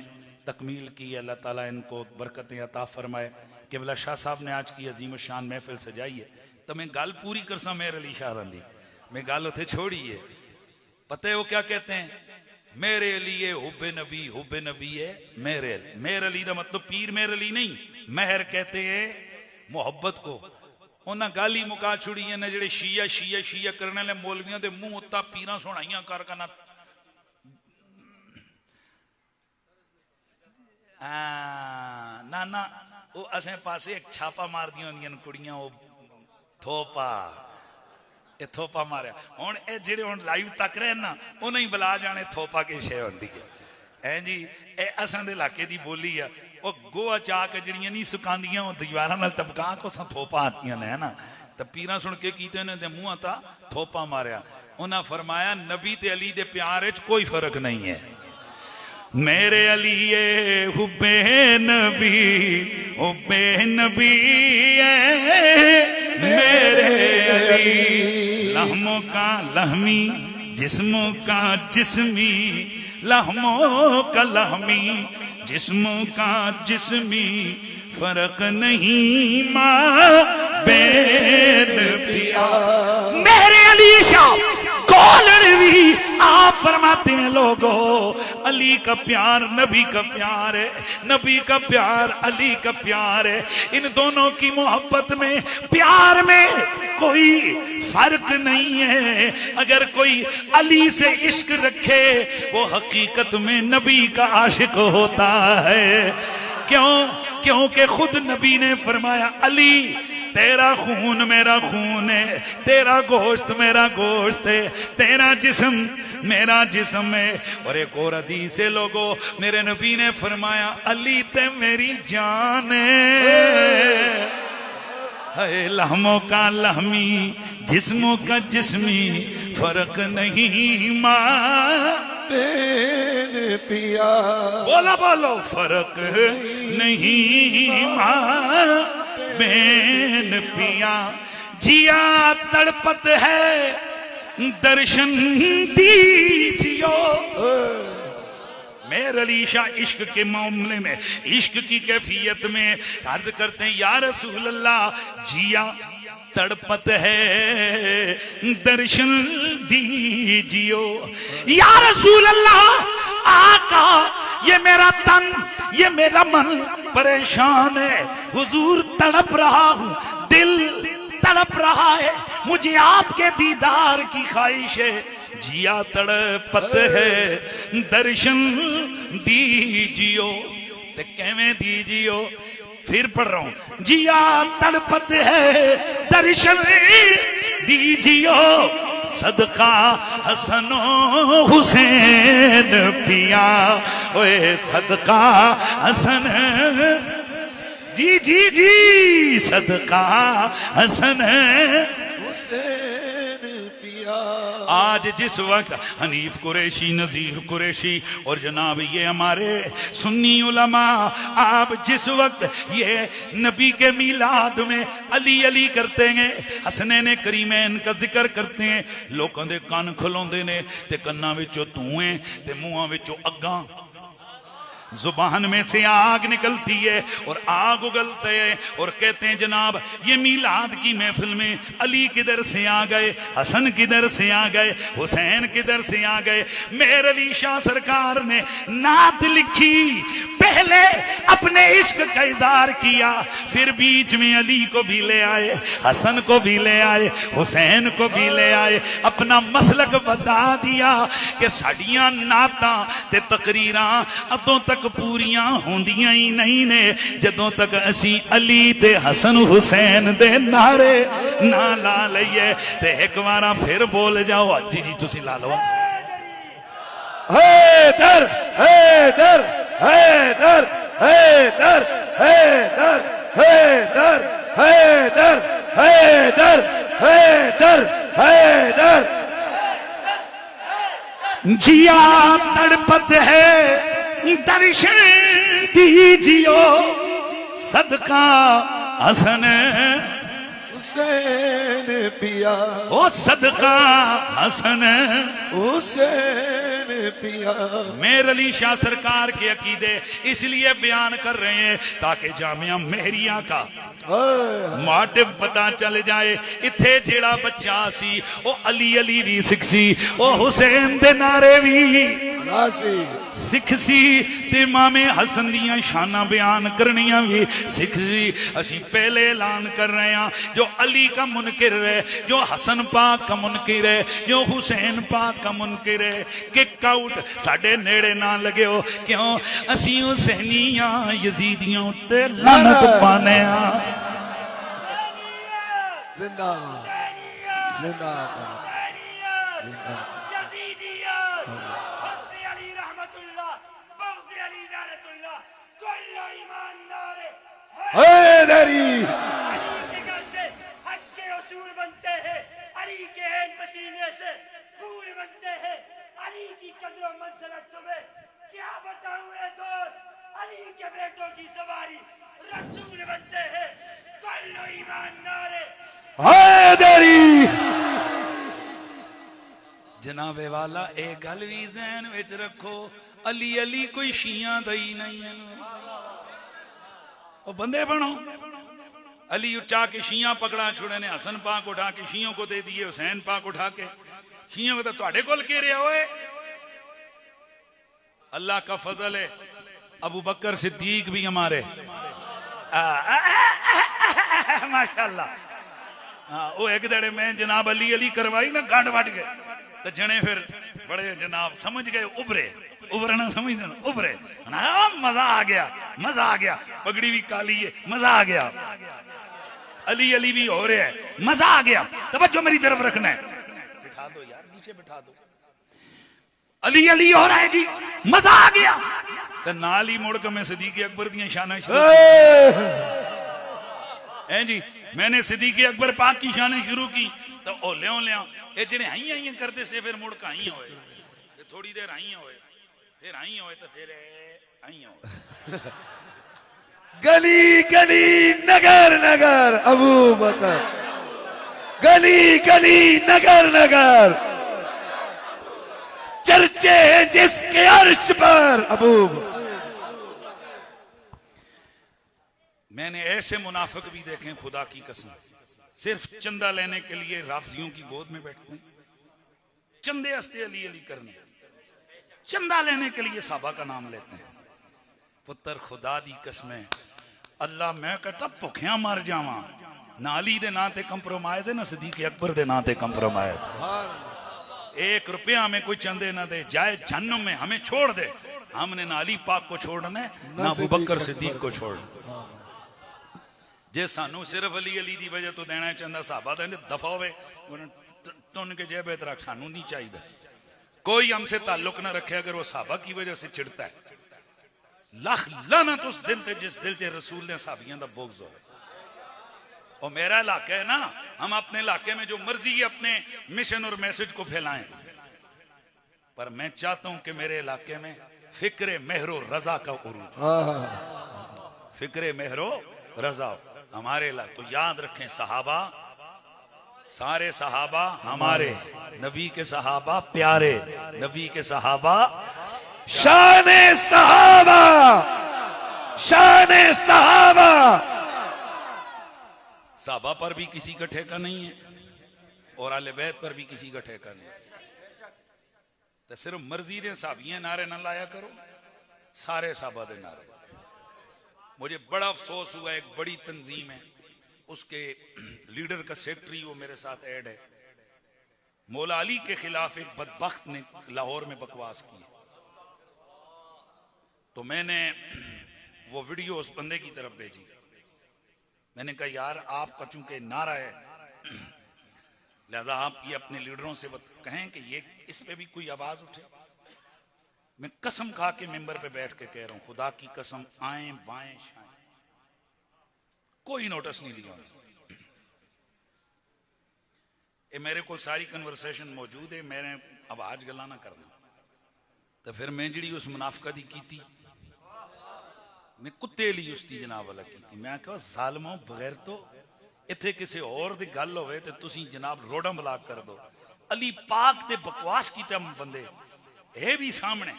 तकमील की, अल्लाह ताला इनको बरकतें अता फरमाए। किबला शाह साहब ने आज की अजीम शान महफिल सजाई है, तो मैं गल पूरी कर सा मेरे अली शाह रंदी, मैं गल उथे छोड़ी है। पता है वो क्या कहते हैं? मेरे लिए हुब्बे नबी है मेरे अली। मेरे अली का मतलब पीर मेरे अली नहीं, मेहर कहते हैं मोहब्बत को। उन्हें गल ही मुका छुड़ी ने जेडे शीया शीया शीया करने वाले मौलवियों के मुंह उत्ता पीरा सुनाइयां कर करना। ना ना वो असें पासे एक छापा मार दी होंदियां कुड़ियां, वो थोपा, ये थोपा मारिया। हुण ये जेडे हुण लाइव तक रहे ना, उन्हें बुला जाने थोपा की शे होंदी है जी। ये असां दे इलाके दी बोली है। वो गोआ चाक जड़ियां नहीं सुकांदियां, वो दीवारां नाल टपका को सा थोपा आतियां ने, है ना। तो पीरा सुन के कीते ने दे मुंह ता थोपा मारिया। उन्हें फरमाया नबी ते अली दे प्यार च कोई फर्क नहीं है। मेरे अली हुब्बे नबी मेरे अली, लहमों का लहमी जिस्मों का जिस्मी, लहमों का लहमी जिस्मों का जिस्मी, फर्क नहीं माँ बेन पिया। मेरे अली शाह कौलवी आप फरमाते हैं लोगों, अली का प्यार नबी का प्यार है, नबी का प्यार अली का प्यार है। इन दोनों की मोहब्बत में, प्यार में कोई फर्क नहीं है। अगर कोई अली से इश्क रखे, वो हकीकत में नबी का आशिक होता है। क्यों? क्योंकि खुद नबी ने फरमाया, अली तेरा खून मेरा खून है, तेरा गोश्त मेरा गोश्त है, तेरा जिस्म मेरा जिस्म है। और एक और हदीस है लोगों, मेरे नबी ने फरमाया, अली ते मेरी जान है। लहमों का लहमी जिस्मों का जिस्मी, फर्क नहीं माँ बेन पिया। बोला बोलो, फर्क नहीं माँ बेन पिया। जिया तड़पत है दर्शन दीजियो। मेरे अली शाह इश्क के मामले में, इश्क की कैफियत में अर्ज करते हैं, या रसूल अल्लाह जिया तड़पत है दर्शन दीजियो। या रसूल अल्लाह आका, ये मेरा तन ये मेरा मन परेशान है, हुजूर तड़प रहा हूँ, दिल तड़प रहा है, मुझे आपके दीदार की ख्वाहिश है। जिया तड़पत है दर्शन दीजियो। ते कहवे दीजियो, फिर पढ़ रहा हूं, जिया तड़पत है दर्शन दीजियो। सदका हसनो हुसैन पिया, ओए सदका हसन, जी जी जी, सदका हसन हुसैन पिया। आज जिस वक्त हनीफ कुरैशी, नजीर कुरैशी और जनाब ये हमारे सुन्नी उलमा, आप जिस वक्त ये नबी के मिलाद में अली अली करते हैं, हसनैन करीमैन का जिक्र करते हैं, लोगों के कान खुलाते ने ते कन्ना विचों धुएं ते मुंहां विचों अग्गां, जुबान में से आग निकलती है और आग उगलते है और कहते हैं जनाब ये मिलाद की महफिल में अली किधर से आ गए, हसन किधर से आ गए, हुसैन किधर से आ गए। मेर अली शाह सरकार ने नात लिखी, पहले अपने इश्क का इजहार किया, फिर बीच में अली को भी ले आए, हसन को भी ले आए, हुसैन को भी ले आए, अपना मसलक बता दिया कि साड़ियां नातां ते तकरीरां अदों तक पूरियां होंदियां ही नहीं ने जदों तक असी अली ते हसन हुसैन दे नारे ना ला लईए। ते एक बार फिर बोल जाओ, जी जी तुसी ला लो। हैदर हैदर हैदर हैदर हैदर हैदर हैदर हैदर हैदर हैदर। जिया तड़पत है दर्शन दीजियो, सदका हसन हुसैन पिया, ओ सदका हसन हुसैन पिया। मेर अली शाह सरकार के अकीदे इसलिए बयान कर रहे हैं ताकि जामिया मेहरिया का मोटिव पता चल जाए। इथे जेड़ा बच्चा सी ओ अली अली भी सिख सी, ओ हुसैन दे नारे भी सिख सी, ते इमामे हसन दियां शाना बयान करनियां भी सिख सी। असी पहले ऐलान कर रहे हैं जो अली का मुनकिर है, जो हसन पाक का मुनकिर है, जो हुसैन पाक का मुनकिर है, किक आउट साडे नेड़े ना लगे हो। क्यों? असी हुसैनियां यजीदियां उत्ते लानत पाने आ। जिंदाबाद जिंदाबाद। हैदरी हक्के उसूल बनते हैं, अली के पसीने से फूल बनते हैं। अली की कदर मंजिलत तुम्हें क्या बताऊं ए दोस्त, अली के बेटों की सवारी रसूल बनते हैं। कल्लो ईमानदार हैदरी। जनाबे वाला एक गल भी ज़हन विच रखो, अली अली कोई शिया दई नहीं है। वो बंदे बनो, अली उठा के शिया पकड़ा छुड़े ने, हसन पाक उठा के शियों को दे दिए, हुसैन पाक उठा के शियों को। तो तुहाडे कोल के रहा होए? अल्लाह का फजल है, अबू बकर सिद्दीक भी हमारे माशाल्लाह। हाँ, वो एक दड़े में जनाब अली अली करवाई ना, गांड वट गए तो जने फिर बड़े जनाब समझ गए, उभरे उभरना समझ उभरे ना, मजा आ गया, मजा आ गया। पगड़ी भी काली है, मजा आ गया। अली अली भी हो रहा है, मजा आ गया। तवज्जो मेरी तरफ रखना है, बिठा दो यार, नीचे बिठा दो। अली अली हो रहा है जी, मजा आ गया। तो नाल ही मुड़ के मैं सिद्दीक अकबर दियां शाना शुरू हैं जी। मैंने सिद्दीक अकबर पाक की शान शुरू की तो ओ ल्यों ल्यों ये जेड़े हाइयां करते से फिर मुड़ के हाइयां होए, थोड़ी देर हाइयां होए, फिर हाइयां होए तो फिर हाइयां होए। गली गली नगर नगर अबू बकर, गली गली नगर नगर चर्चे जिसके अर्श पर अबू। मैंने ऐसे मुनाफिक भी देखे खुदा की कसम, सिर्फ चंदा लेने के लिए राफजियों की गोद में बैठते हैं, चंदे हस्ते अली अली करने, चंदा लेने के लिए साहबा का नाम लेते हैं। पुत्र खुदा दी कसमें अल्लाह मैं कहता भुखिया मर जावा, ना अली दे नां ते कंप्रोमाइज है, ना सिद्दीक अकबर दे नां ते कंप्रोमाइज। 1 रुपया में कोई चंदे ना दे, जाए जहन्नुम में हमें छोड़ दे, हमने ना अली पाक को छोड़ना है ना अबू बकर सिद्दीक को छोड़ना। जे सानू सिर्फ अली अली दी वजह तो देना चाहता, साहबा तो दफा होवे तुन के जेब रख, सानू नहीं चाहिए। कोई हमसे ताल्लुक ना रखे अगर वो साहबा की वजह से चिढ़ता है। लख लानत उस दिल ते जिस दिल से रसूल ने साहबियां दा बुग़्ज़ होवे। और मेरा इलाका है ना, हम अपने इलाके में जो मर्जी अपने मिशन और मैसेज को फैलाएं, पर मैं चाहता हूं कि मेरे इलाके में फिक्रे मेहरो रजा का उरूज, फिक्रे मेहरो रजा हमारे इलाके। तो याद रखें, सहाबा, सारे सहाबा हमारे, नबी के सहाबा प्यारे, नबी के सहाबा शान सहाबा, शान सहाबा। सहाबा पर भी किसी का ठेका नहीं है और आले बैत पर भी किसी का ठेका नहीं। तो सिर्फ मर्जी दे साहबियां नारे ना लाया करो, सारे सहाबा दे नारे। मुझे बड़ा अफसोस हुआ, एक बड़ी तंजीम है, उसके लीडर का सेक्रेटरी वो मेरे साथ ऐड है, मौला अली के खिलाफ एक बदबख्त ने लाहौर में बकवास की। तो मैंने वो वीडियो उस बंदे की तरफ भेजी। मैंने कहा यार आपका चूंकि नारा है, लिहाजा आप ये अपने लीडरों से कहें कि ये इस पे भी कोई आवाज उठे। मैं कसम खा के मेंबर पे बैठ के कह रहा हूं, खुदा की कसम, आए बाएं शाएं कोई नोटिस नहीं लिया। ये मेरे को सारी कन्वर्सेशन मौजूद है, मैंने आवाज गला ना करना। तो फिर मैं जी उस मुनाफका दी की, मैं कुत्ते ली उसकी जनाब वाला की। मैं कहा जालमों, बगैर तो इत्थे किसी और दी गल होवे ते तुसी जनाब रोडम ब्लाक कर दो। अली पाक ते बकवास की बंदे है भी सामने,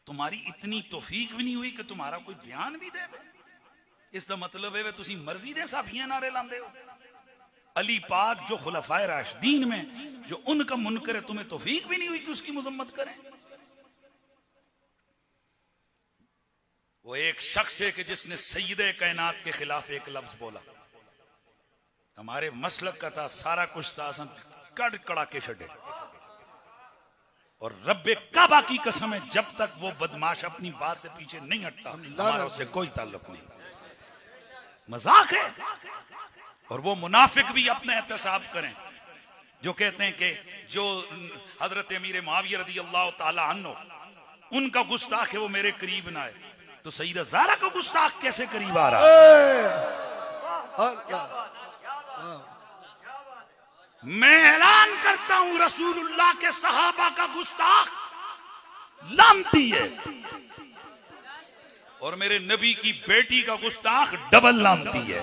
तुम्हारी इतनी तौफीक भी नहीं हुई कि तुम्हारा कोई बयान भी दे दे। इसका मतलब है तुसी मर्जी दे साबियां नारे लांदे हो। अली पाक जो खुलफाए राशिदीन में जो उनका मुनकर है, तुम्हें तौफीक भी नहीं हुई कि उसकी मुजम्मत करें। वो एक शख्स है कि जिसने सैयदे कायनात के खिलाफ एक लफ्ज बोला। हमारे मसलक का था, सारा कुछ था, कड़ कड़ा के छड़े। और रब्बे काबा की कसम है, जब तक वो बदमाश अपनी बात से पीछे नहीं हटता, हमारा उससे कोई ताल्लुक नहीं। मजाक है। और वो मुनाफिक भी अपने एहतसाब करें जो कहते हैं कि जो हजरत अमीर मुआविया रदी अल्लाह ताला अन्हु उनका गुस्ताख है वो मेरे करीब ना आए। तो सईदा ज़हरा का गुस्ताख कैसे करीब आ रहा? मैं ऐलान करता हूं, रसूलुल्लाह के सहाबा का गुस्ताख लानती है और मेरे नबी की बेटी का गुस्ताख डबल लानती है।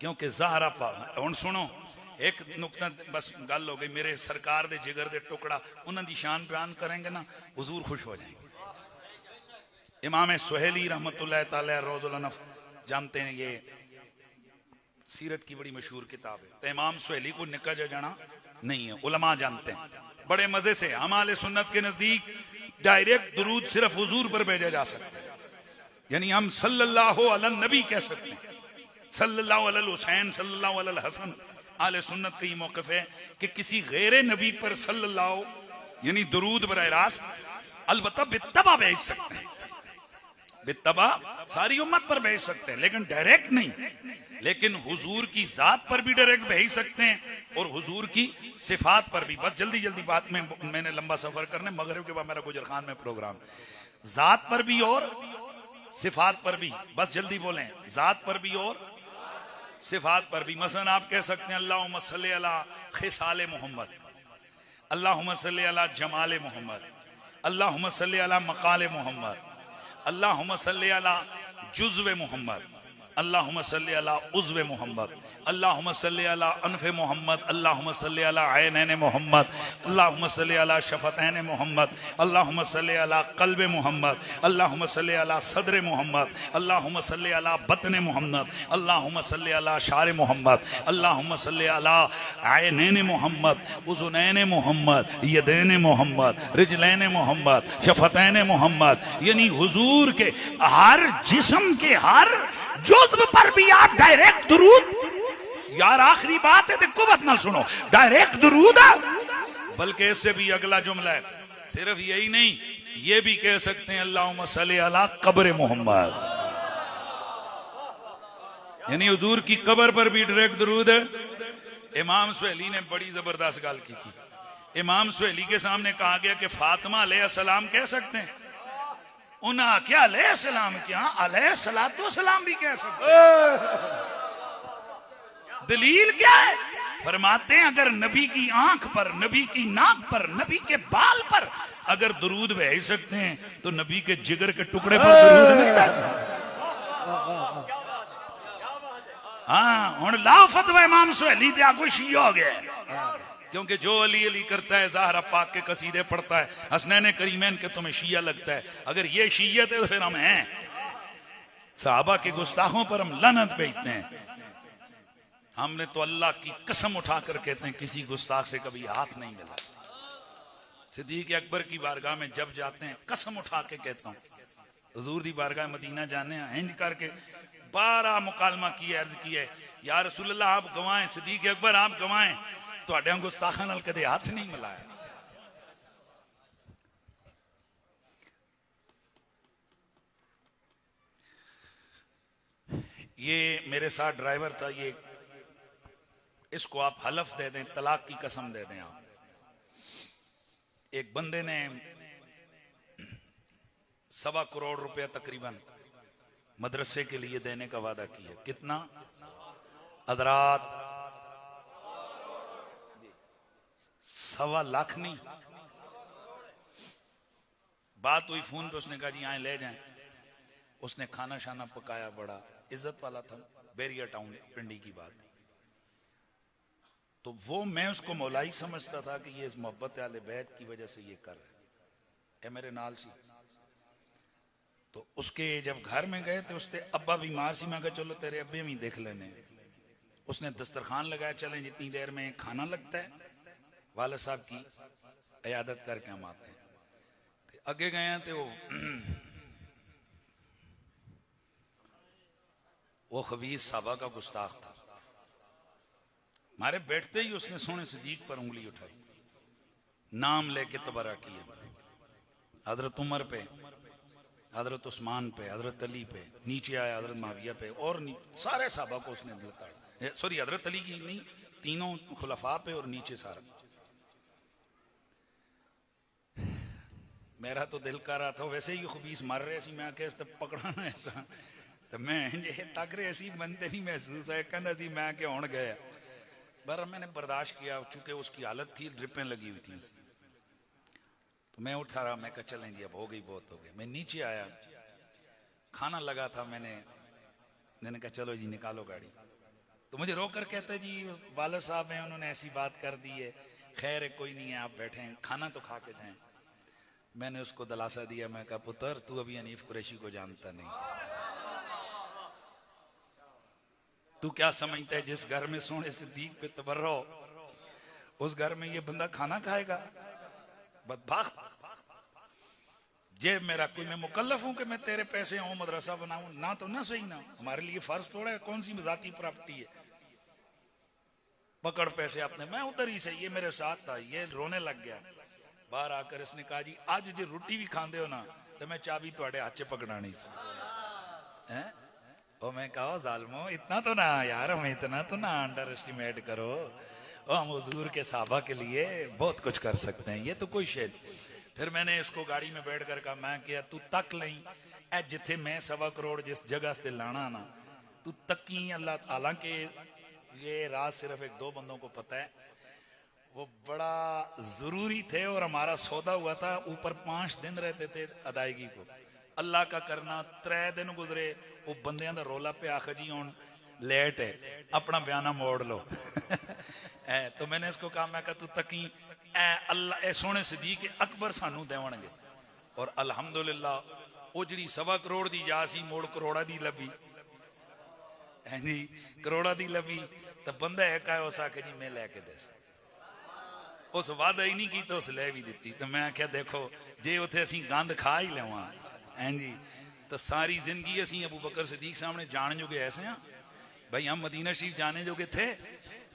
क्योंकि ज़हरा पाक। हुण सुनो, एक नुकता बस गल हो गई। मेरे सरकार दे जिगर दे टुकड़ा उन्होंने शान बयान करेंगे ना, हुजूर खुश हो जाएंगे। इमाम सुहेली रहमतुल्लाह तआला रौदुल अनफ, जानते हैं ये सीरत की बड़ी मशहूर किताब है। तो इमाम सुहेली को निका जाना नहीं है, उलमा जानते हैं बड़े मजे से। हमारे सुन्नत के नजदीक डायरेक्ट दुरूद सिर्फ हुजूर पर भेजा जा सकता है, यानी हम सल्लल्लाहु अलैहि नबी कह सकते हैं, सल्लल्लाहु अलैहि हुसैन, सल्लल्लाहु अलैहि हसन। आले सुन्नत का ये मौक़िफ़ है कि किसी गैर नबी पर सल्लल्लाहु यानी दुरूद बराह रास्त अलबत्ता बित्तबा भेज सकते हैं, बित्तबा सारी उम्मत पर भेज सकते हैं, लेकिन डायरेक्ट नहीं। लेकिन हुजूर की जात पर भी डायरेक्ट भेज सकते हैं और हुजूर की सिफात पर भी। बस जल्दी जल्दी बात में, मैंने लंबा सफर करने, मगरिब के बाद मेरा गुजर खान में प्रोग्राम। जात पर भी और सिफात पर भी, बस जल्दी बोलें, जात पर भी और सिफात पर भी। मसलन आप कह सकते हैं अल्लाहुम्मा सल्ली अला खिसाले मोहम्मद, अल्लाहुम्मा सल्ली अला जमाले मोहम्मद, अल्लाहुम्मा सल्ली अला मकाले मोहम्मद, अल्लाहुम्मा सल्ली अला जुज़्वे मोहम्मद, अल्लाहुम्मा सल्ली अला उज़्वे मोहम्मद, अल्लाहुम्मा सल्ली अला अनफ़े मोहम्मद, अल्लाहुम्मा सल्ली अला ऐनैन मोहम्मद, अल्लाहुम्मा सल्ली अला शफ़तैन मोहम्मद, अल्लाहुम्मा सल्ली अला क़ल्बे मोहम्मद, अल्लाहुम्मा सल्ली अला सद्रे मोहम्मद, अल्लाहुम्मा सल्ली अला बतने मोहम्मद, अल्लाहुम्मा सल्ली अला शारे मोहम्मद, अल्लाहुम्मा सल्ली अला ऐनैन मोहम्मद, उज़ुनैन मोहम्मद, यदैन मोहम्मद, रिजलैन मोहम्मद, शफ़तैन मोहम्मद। यानी हुजूर के हर जिस्म के हर जुज़्व पर भी आप डायरेक्ट दुरूद। यार आखिरी बात है, देखो बात ना सुनो, डायरेक्ट दुरूद है। बल्कि इससे भी अगला जुमला है, सिर्फ यही नहीं, ये भी कह सकते हैं अल्लाहुम्मा सल्ली अला कब्र मोहम्मद, यानी हुजूर की कब्र पर भी डायरेक्ट दुरूद है। इमाम सुहेली ने बड़ी जबरदस्त गल की थी। इमाम सुहेली के सामने कहा गया कि फातिमा अलैहिस्सलाम कह सकते हैं, उन्हें आख्या अलैहि सलाम क्या अलैहि सलातो सलाम भी कह सकते। दलील क्या है? फरमाते हैं अगर नबी की आंख पर, नबी की नाक पर, नबी के बाल पर अगर दरूद भेज सकते हैं तो नबी के जिगर के टुकड़े पर दरूद नहीं भेज सकते। हाँ हुण लाओ फतवा इमाम सुहेली ते आगू शिया हो गया, क्योंकि जो अली अली करता है, ज़हरा पाक के कसीदे पढ़ता है, हसनैन करीमैन के तुम्हें शिया लगता है। अगर ये शियत है तो फिर हम हैं। सहाबा के गुस्ताखों पर हम लानत भेजते हैं। हमने तो अल्लाह की कसम उठाकर कहते हैं किसी गुस्ताख से कभी हाथ नहीं मिला। सिद्दीक अकबर की बारगाह में जब जाते हैं कसम उठा के कहता हूं, हुजूर दी बारगाह मदीना जाने इंज करके 12 मुकालमा किया, अर्ज किया या रसूल अल्लाह आप गवाएं, सिद्दीक अकबर आप गवाएं, तुहाडे गुस्ताखां नाल कदे हाथ नहीं मिलाया। ये मेरे साथ ड्राइवर था, ये इसको आप हलफ दे दें, तलाक की कसम दे दें आप। एक बंदे ने 1.25 करोड़ रुपया तकरीबन मदरसे के लिए देने का वादा किया। कितना? हज़रात 1.25 लाख नहीं। बात हुई फोन पे, उसने कहा जी आए ले जाएं। उसने खाना शाना पकाया, बड़ा इज्जत वाला था, बैरिया टाउन पिंडी की बात। तो वो मैं उसको मौलाई समझता था कि ये मोहब्बत आले बैत की वजह से ये कर रहा है, मेरे नाल सी। तो उसके जब घर में गए तो उसके अब्बा बीमार सी, मैं कहा चलो तेरे अब्बे भी देख लेने। उसने दस्तरखान लगाया, चलें जितनी देर में खाना लगता है वाले साहब की इयादत करके हम आते हैं। तो अगे गए हैं तो वो खबीस साहबा का गुस्ताख था। हमारे बैठते ही उसने सोने सिद्दीक पर उंगली उठाई, नाम लेके तबरा किया, हजरत उमर पे, हजरत उस्मान पे, हजरत अली पे, नीचे आया हजरत माविया पे, और सारे साहबा को उसने लताड़ा। सॉरी हजरत अली की नहीं, तीनों खुलफा पे और नीचे सारा। मेरा तो दिल कर रहा था, वैसे ही खबीस मर रहे सी, मैं कैसे पकड़ाना ऐसा, तो मैं तक रहे ऐसी बनते नहीं महसूस है, कहना सी मैं क्या होने गया। पर मैंने बर्दाश्त किया, चूंकि उसकी हालत थी, ड्रिपें लगी हुई थी। तो मैं उठा रहा, मैं कहा चलें जी अब हो गई, बहुत हो गई। मैं नीचे आया, खाना लगा था, मैंने कहा चलो जी निकालो गाड़ी। तो मुझे रोक कर कहते जी वाला साहब हैं, उन्होंने ऐसी बात कर दी है, खैर है कोई नहीं है, आप बैठे हैं, खाना तो खा के जाएं। मैंने उसको दिलासा दिया, मैं कहा पुत्र तू अभी हनीफ कुरैशी को जानता नहीं, तू क्या समझता है जिस घर में सोने सिद्दीक पे तबर्रो, उस घर में ये बंदा खाना खाएगा? बदबख्त, जे मेरा कोई, मैं मुकल्लफ हूं कि मैं तेरे पैसे हूं मदरसा बनाऊं ना, तो ना सही ना, हमारे लिए फर्ज थोड़ा है, कौन सी जाती प्रॉपर्टी है। पकड़ पैसे आपने, मैं उधर ही से, ये मेरे साथ था, ये रोने लग गया। बाहर आकर इसने कहा जी आज जे रोटी भी खांदे हो ना तो मैं चाबी थोड़े हाथ च पकड़ानी सी है। और मैं कहा जालमो इतना तो ना यार, हमें इतना तो ना अंडर एस्टिमेट करो, और हम हुजूर के साहबा के लिए बहुत कुछ कर सकते हैं, ये तो कोई शेर। फिर मैंने इसको गाड़ी में बैठ कर कहा, मैं किया तू तक नहीं ए जिथे मैं 1.25 करोड़ जिस जगह से लाना ना, तू तकी अल्लाह। हालांकि ये राज सिर्फ 1-2 बंदों को पता है, वो बड़ा जरूरी थे और हमारा सौदा हुआ था, ऊपर 5 दिन रहते थे अदायगी को, अल्लाह का करना। 3 दिन गुजरे, वो बंदियां दा रोला पे आखा जी हुन लेट है, अपना बयाना मोड़ लो। तो मैंने इसको कहा, मैं कहा तू तकी अल्लाह ए सोने सिद्दीक अकबर सानू देवणगे। और अल्हम्दुलिल्लाह वो जी 1.25 करोड़ दी जा सी मोड़ करोड़ा दी लभी है जी, करोड़ा दी लभी। तो बंदा एक आया, उस आखे जी मैं लैके दे, उस वादा ही नहीं की तो उस ले भी दी। तो मैं आख्या देखो जे उथे असी गंद खा ही लवा हैं जी, तो सारी जिंदगी असी अबू बकर सिद्दीक सामने जान जोगे ऐसे हैं भाई, हम मदीना शरीफ जाने जोगे थे।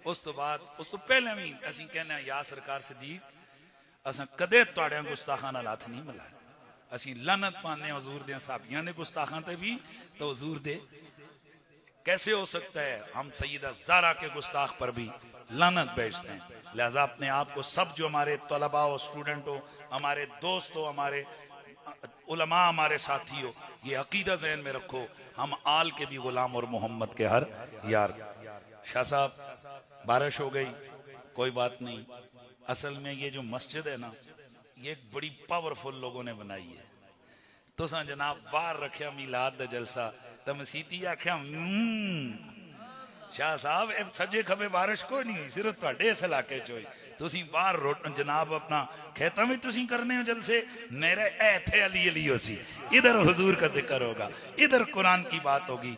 उस तो बाद उस तो पहले भी असी कहने या सरकार सिद्दीक असा कदे तुहाड़े गुस्ताखां नाल हथ नहीं मिलाया, असी लानत पाने हुजूर दे साहबियां दे गुस्ताखां ते भी, तो हुजूर दे कैसे हो सकता है हम सैयदा ज़हरा के गुस्ताख पर भी लानत भेजते हैं। लिहाजा अपने आप को सब जो हमारे तलबा हो, स्टूडेंट हो, हमारे दोस्त हो, हमारे उलमा हमारे साथी हो, ये अकीदा ज़हन में रखो, हम आल के भी गुलाम और मोहम्मद के हर यार। शाह साहब बारिश हो गई, कोई बात नहीं। असल में ये जो मस्जिद है ना, ये एक बड़ी पावरफुल लोगों ने बनाई है। तो जनाब बाहर रखा मीलाद दा जलसा, तो मसीती आख्या शाह साहब ए सजे खबे बारिश कोई नहीं हुई, सिर्फ तुहाडे इस इलाके च होई। तुसी बाहर जनाब अपना खेतों में तुसी करने हो जलसे, मेरे ऐथे अली अली हो सी, इधर हुजूर का जिक्र होगा, इधर कुरान की बात होगी।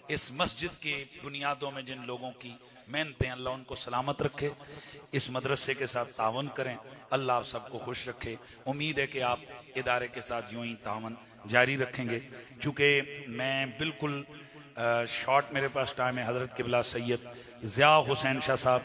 इस मस्जिद के बुनियादों में जिन लोगों की मेहनतें, अल्लाह उनको सलामत रखे। इस मदरसे के साथ तावन करें, अल्लाह आप सबको खुश रखे। उम्मीद है कि आप इदारे के साथ यूं ही तावन जारी रखेंगे। चूँकि मैं बिल्कुल शॉर्ट मेरे पास टाइम है, हज़रत क़िबला सैयद ज़िया हुसैन शाह साहब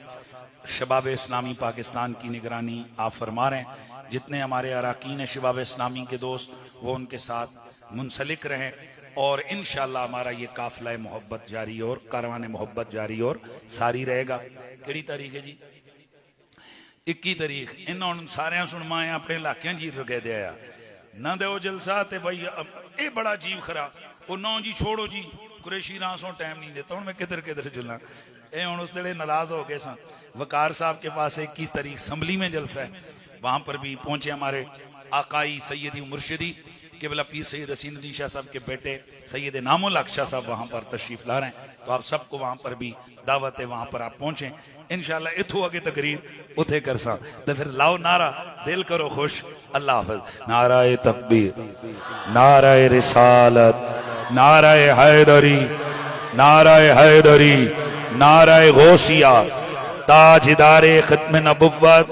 शबाब इस्लामी पाकिस्तान की निगरानी आप फरमा रहे हैं। जितने हमारे अरकान शबाब इस्लामी के दोस्त वो उनके साथ मुंसलिक रहें, और इंशाअल्लाह हमारा ये काफिला मोहब्बत जारी और कारवान मोहब्बत जारी और सारी रहेगा। किहड़ी तारीख है जी? 21 तारीख। इन्होंने सारे सुनवाए अपने इलाके जी रुके दिया ना दो जलसा, ते भाई ये बड़ा अजीब खरा वो नौ जी छोड़ो जी, कुरैशी रासों टाइम नहीं देता, हूँ मैं किधर किधर चलना। ये हूँ उस वेले नाराज हो गए सन। वकार साहब के पास 21 तारीख असम्बली में जलसा है, वहाँ पर भी पहुँचे हमारे आकाई सैयदी मुर्शिदी क़िबला पीर सैयद हसीनुद्दीन शाह साहब के बेटे सैयद इनामुल हक शाह साहब वहाँ पर तशरीफ ला रहे हैं। तो आप सबको वहाँ पर भी दावत है, वहाँ पर आप पहुँचें इंशाअल्लाह। इथों आगे तकरीर उथे कर सा, तो फिर लाओ नारा, दिल करो खुश। अल्लाह हाफ़िज़। नाराए तकबीर, नाराए रिसालत, नाराए हैदरी, नाराए हैदरी, नाराए गौसिया, ताजदारे खत्म नबुव्वत